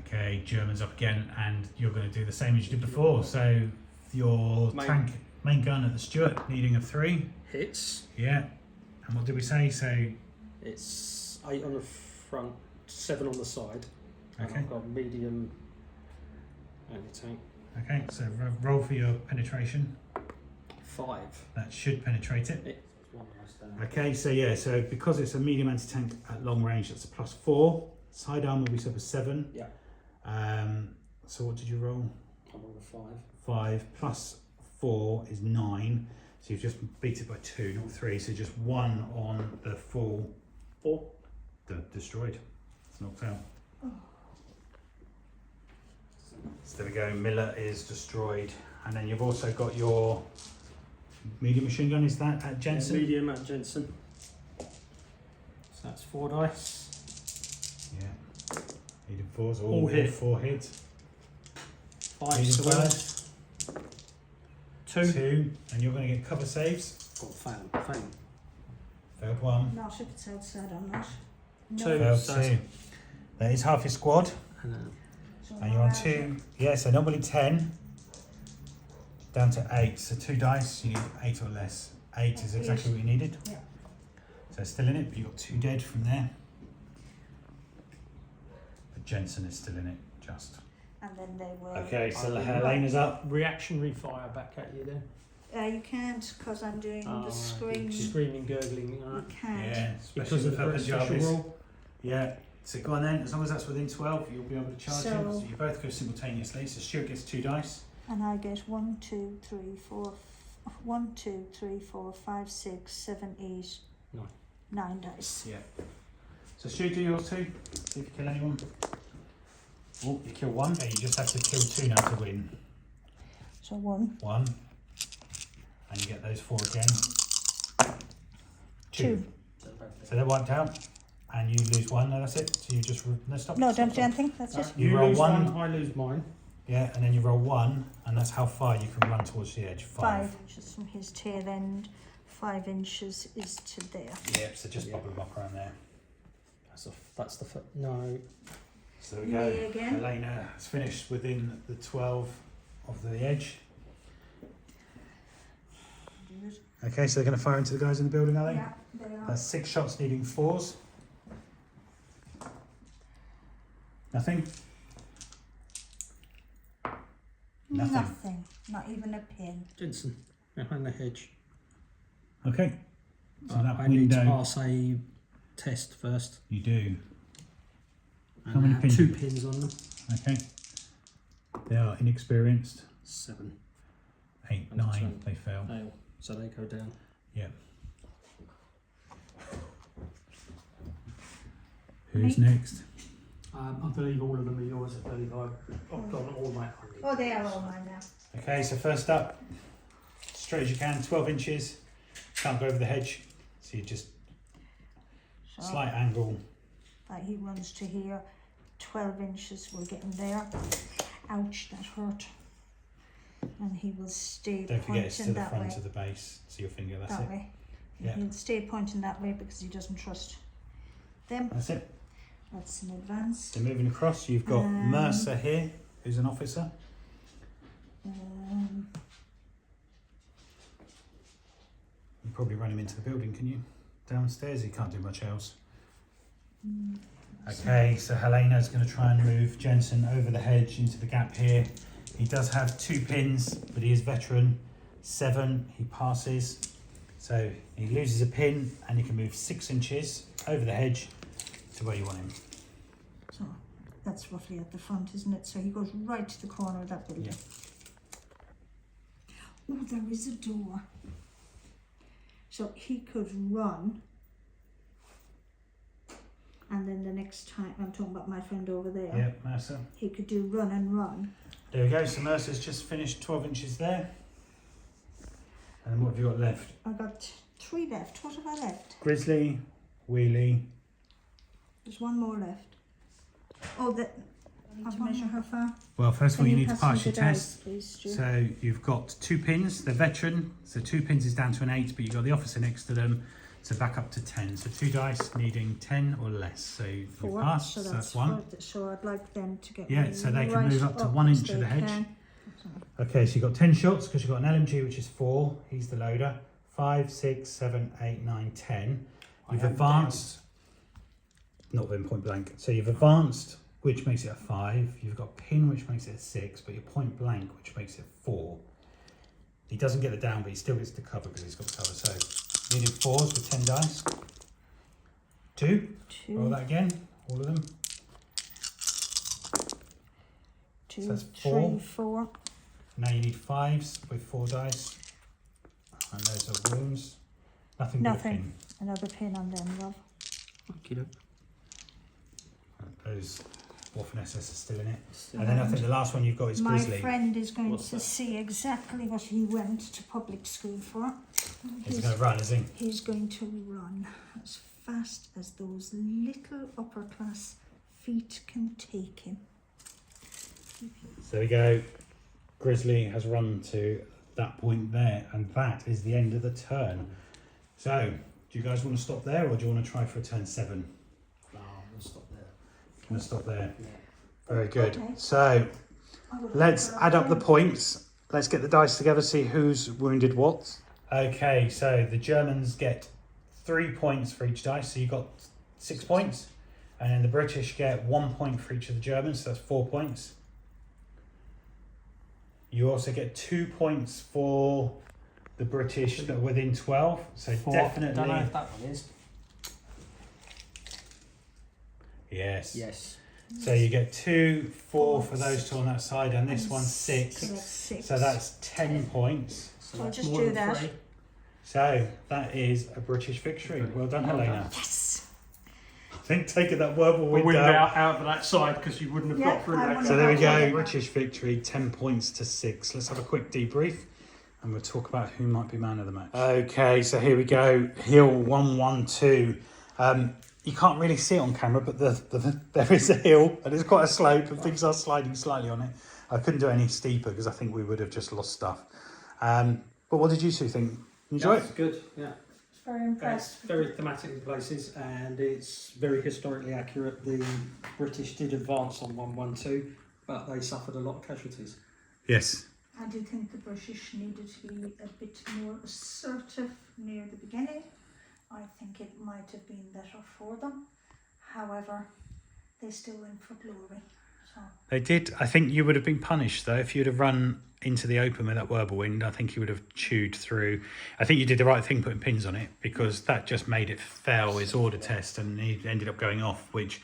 Okay, German's up again, and you're going to do the same as you did before. So your main gun at the Stuart needing a 3. Hits. Yeah. And what did we say? So It's 8 on the front, 7 on the side. And okay. I've got medium anti-tank. Okay. So roll for your penetration. 5. That should penetrate it. It's one nice down. Okay. So yeah. So because it's a medium anti-tank at long range, that's a +4. Sidearm we said was 7. Yeah. So what did you roll? I'm on the 5. 5 plus 4 is 9. So you've just beat it by 2, not 3. So just 1 on the full 4. Destroyed. It's knocked out. So there we go. Miller is destroyed, and then you've also got your medium machine gun. Is that at Jensen? Medium at Jensen. So that's 4 dice. Yeah. Medium 4s. All hit. 4 hits. 5 Medium squares. 2. 2, and you're going to get cover saves. Got fame. Failed 1. Not if it's outside or not. No. 2. Failed So 2. That is half your squad, and then So and you're on now 2. Yeah, so normally 10. Down to 8. So 2 dice. You need 8 or less. 8 is exactly what you needed. Yeah. So still in it, but you've got 2 dead from there. But Jensen is still in it, just. And then they will. Okay, so Helena's up. reactionary fire back at you then. You can't because I'm doing the scream. Screaming, gurgling. You can't. Yeah, Because especially of with her the special pajamas. rule. Yeah, so go on then. As long as that's within 12, you'll be able to charge him. So- So you both go simultaneously. So Stuart gets 2 dice. And I get 1, 2, 3, 4, 1, 2, 3, 4, 5, 6, 7, 8, 9. 9 dice. Yeah. So Stuart, do yours too. See if you kill anyone. Oh, you kill 1. Okay, you just have to kill 2 now to win. So 1, 1. And you get those 4 again. 2. So they're wiped out. And you lose 1. No, that's it. So you just no stop. No, stop, don't do stop. anything. That's it. You roll lose 1. I lose mine. Yeah, and then you roll 1, and that's how far you can run towards the edge. 5 inches from his tail end. 5 inches is to there. Yeah, so just bubble them up around there. That's the no. So there we Me go. again. Helena has finished within the 12 of the edge. Do it. Okay, so they're going to fire into the guys in the building, are they? Yeah, they are. That's 6 shots needing 4s. Nothing? Nothing. Nothing. Not even a pin. Jensen behind the hedge. Okay. So that I need to window, pass a test first. you do. And How many I have pins? 2 pins on them. Okay. They are inexperienced. 7. 8, And 9, 10. they fail. Fail. So they go down. Yeah. Who's Me. next? I believe all of them are yours. I believe I've got all my. Oh, they are all mine now. Okay, so first up, straight as you can, 12 inches. Can't go over the hedge, so you just So slight angle. like he runs to here. 12 inches. We'll get him there. Ouch, that hurt. And he will stay Don't forget it's to pointing the that front way. of the base, so your finger, that's That it. way. Yeah. He'll stay pointing that way because he doesn't trust them. That's it. That's in advance. So moving across, you've got Mercer here, who's an officer. Um, You probably run him into the building, can you? Downstairs, he can't do much else. Okay, so Helena's going to try and move Jensen over the hedge into the gap here. He does have 2 pins, but he is veteran. 7, he passes. So he loses a pin and he can move 6 inches over the hedge to where you want him. So that's roughly at the front, isn't it? So he goes right to the corner of that building. Yeah. Oh, there is a door. So he could run. And then the next time, I'm talking about my friend over there. Yeah, Mercer. He could do run and run. There we go. So Mercer's just finished 12 inches there. And what have you got left? I got 3 left. What have I left? Grizzly, wheelie. There's one more left. Oh, that. I need to measure how far. Well, first of all, you need to pass your the dice, test. please, Stu. So you've got 2 pins. The veteran. So 2 pins is down to an 8, but you've got the officer next to them. So back up to 10. So 2 dice needing 10 or less. So you 4. pass. So So that's that's 1. 4. So I'd like them to get Yeah, me so they can right move up to up 1 as inch of they the hedge. can. Okay, so you've got 10 shots because you've got an LMG, which is 4. He's the loader. 5, 6, 7, 8, 9, 10. You've advanced. Not within point blank. So you've advanced, which makes it a 5. You've got pin, which makes it a 6, but your point blank, which makes it 4. He doesn't get the down, but he still gets the cover because he's got the cover. So needed 4s with 10 dice. 2. 2, Roll that again. All of them. 2, so that's 3, 4. 4. Now you need 5s with 4 dice. And those are wounds. Nothing but a Nothing. pin. Another pin on them, love. Those Waffen SS are still in it. And then I think the last one you've got is My Grizzly. friend is going What's to that? see exactly what he went to public school for. He's going to run, is he? He's going to run as fast as those little upper class feet can take him. So there we go. Grizzly has run to that point there, and that is the end of the turn. So, do you guys want to stop there, or do you want to try for a turn 7? No, we'll stop there. Can we stop there? Yeah. Very good. Okay. So, I would let's like add up the to- points. Let's get the dice together, see who's wounded what. Okay, so the Germans get 3 points for each dice, so you got 6 points. And then the British get 1 point for each of the Germans, so that's 4 points. You also get 2 points for the British that are within 12, so 4. definitely. Don't know if that one is. Yes. Yes. So you get 2, 4 for those 2 on that side, and this one's 6. So that's 6. So that's 10 points. So I'll that's just more do than that. 3. So that is a British victory. Well done, Well Helena. done. Yes. I think taking that Whirlpool We'll window. win out of that side because you wouldn't have Yeah, got through I that. wouldn't So there we Yeah. go, British victory, 10 points to 6. Let's have a quick debrief and we'll talk about who might be man of the match. Okay, so here we go, Hill 112. You can't really see it on camera, but there is a hill and it's quite a slope and things are sliding slightly on it. I couldn't do any steeper because I think we would have just lost stuff. But what did you two think? Enjoy it? It's good, yeah. Very It's impressed. very thematic in places and it's very historically accurate. The British did advance on 112, but they suffered a lot of casualties. Yes. I do think the British needed to be a bit more assertive near the beginning. I think it might have been better for them. However, they still went for glory. So They did. I think you would have been punished though if you'd have run into the open with that whirlwind. I think you would have chewed through. I think you did the right thing putting pins on it because that just made it fail his order test and he ended up going off, which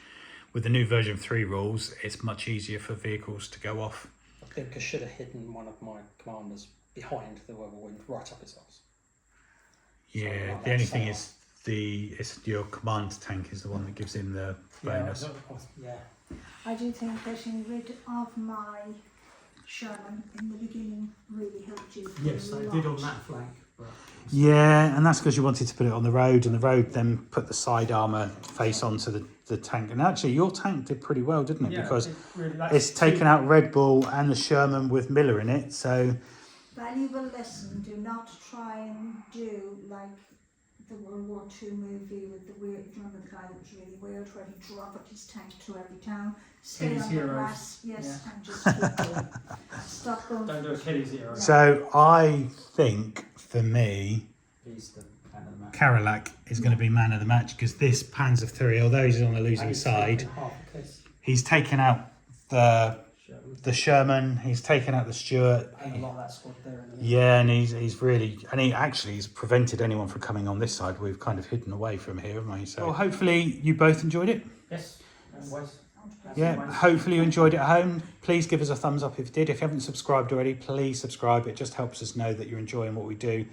with the new version 3 rules, it's much easier for vehicles to go off. I think I should have hidden one of my commanders behind the whirlwind right up his arse. Yeah, like the only that thing setup. is it's your command tank is the one that gives him the bonus. Yeah. I do think getting rid of my Sherman in the beginning really helped you. Yes, a they lot. did on that flank. But Yeah, and that's because you wanted to put it on the road, and the road then put the side armour face onto the tank. And actually, your tank did pretty well, didn't it? yeah, Because it really, that's it's taken out Red Bull and the Sherman with Miller in it, so Valuable lesson, do not try and do like the World War II movie with the weird, do you remember the guy that was really weird where he drove up his tank to every town, stay Kenny's on the Heroes. grass, yes, and just keep going. Stop going. Don't do a Kelly's hero. So I think for me, He's the man of the match. Karalak is going to be man of the match because this Panzer III, although he's on the losing And he's side, taken half a case. he's taken out the the Sherman. He's taken out the Stuart. And a lot of that squad there. Yeah, and he's really, and he actually has prevented anyone from coming on this side. We've kind of hidden away from here, haven't we? So well, hopefully you both enjoyed it. Yes. Always. Yeah, hopefully you enjoyed it at home. Please give us a thumbs up if you did. If you haven't subscribed already, please subscribe. It just helps us know that you're enjoying what we do.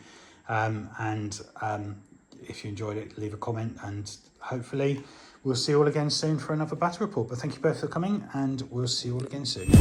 If you enjoyed it, leave a comment, and hopefully we'll see you all again soon for another battle report. But thank you both for coming, and we'll see you all again soon.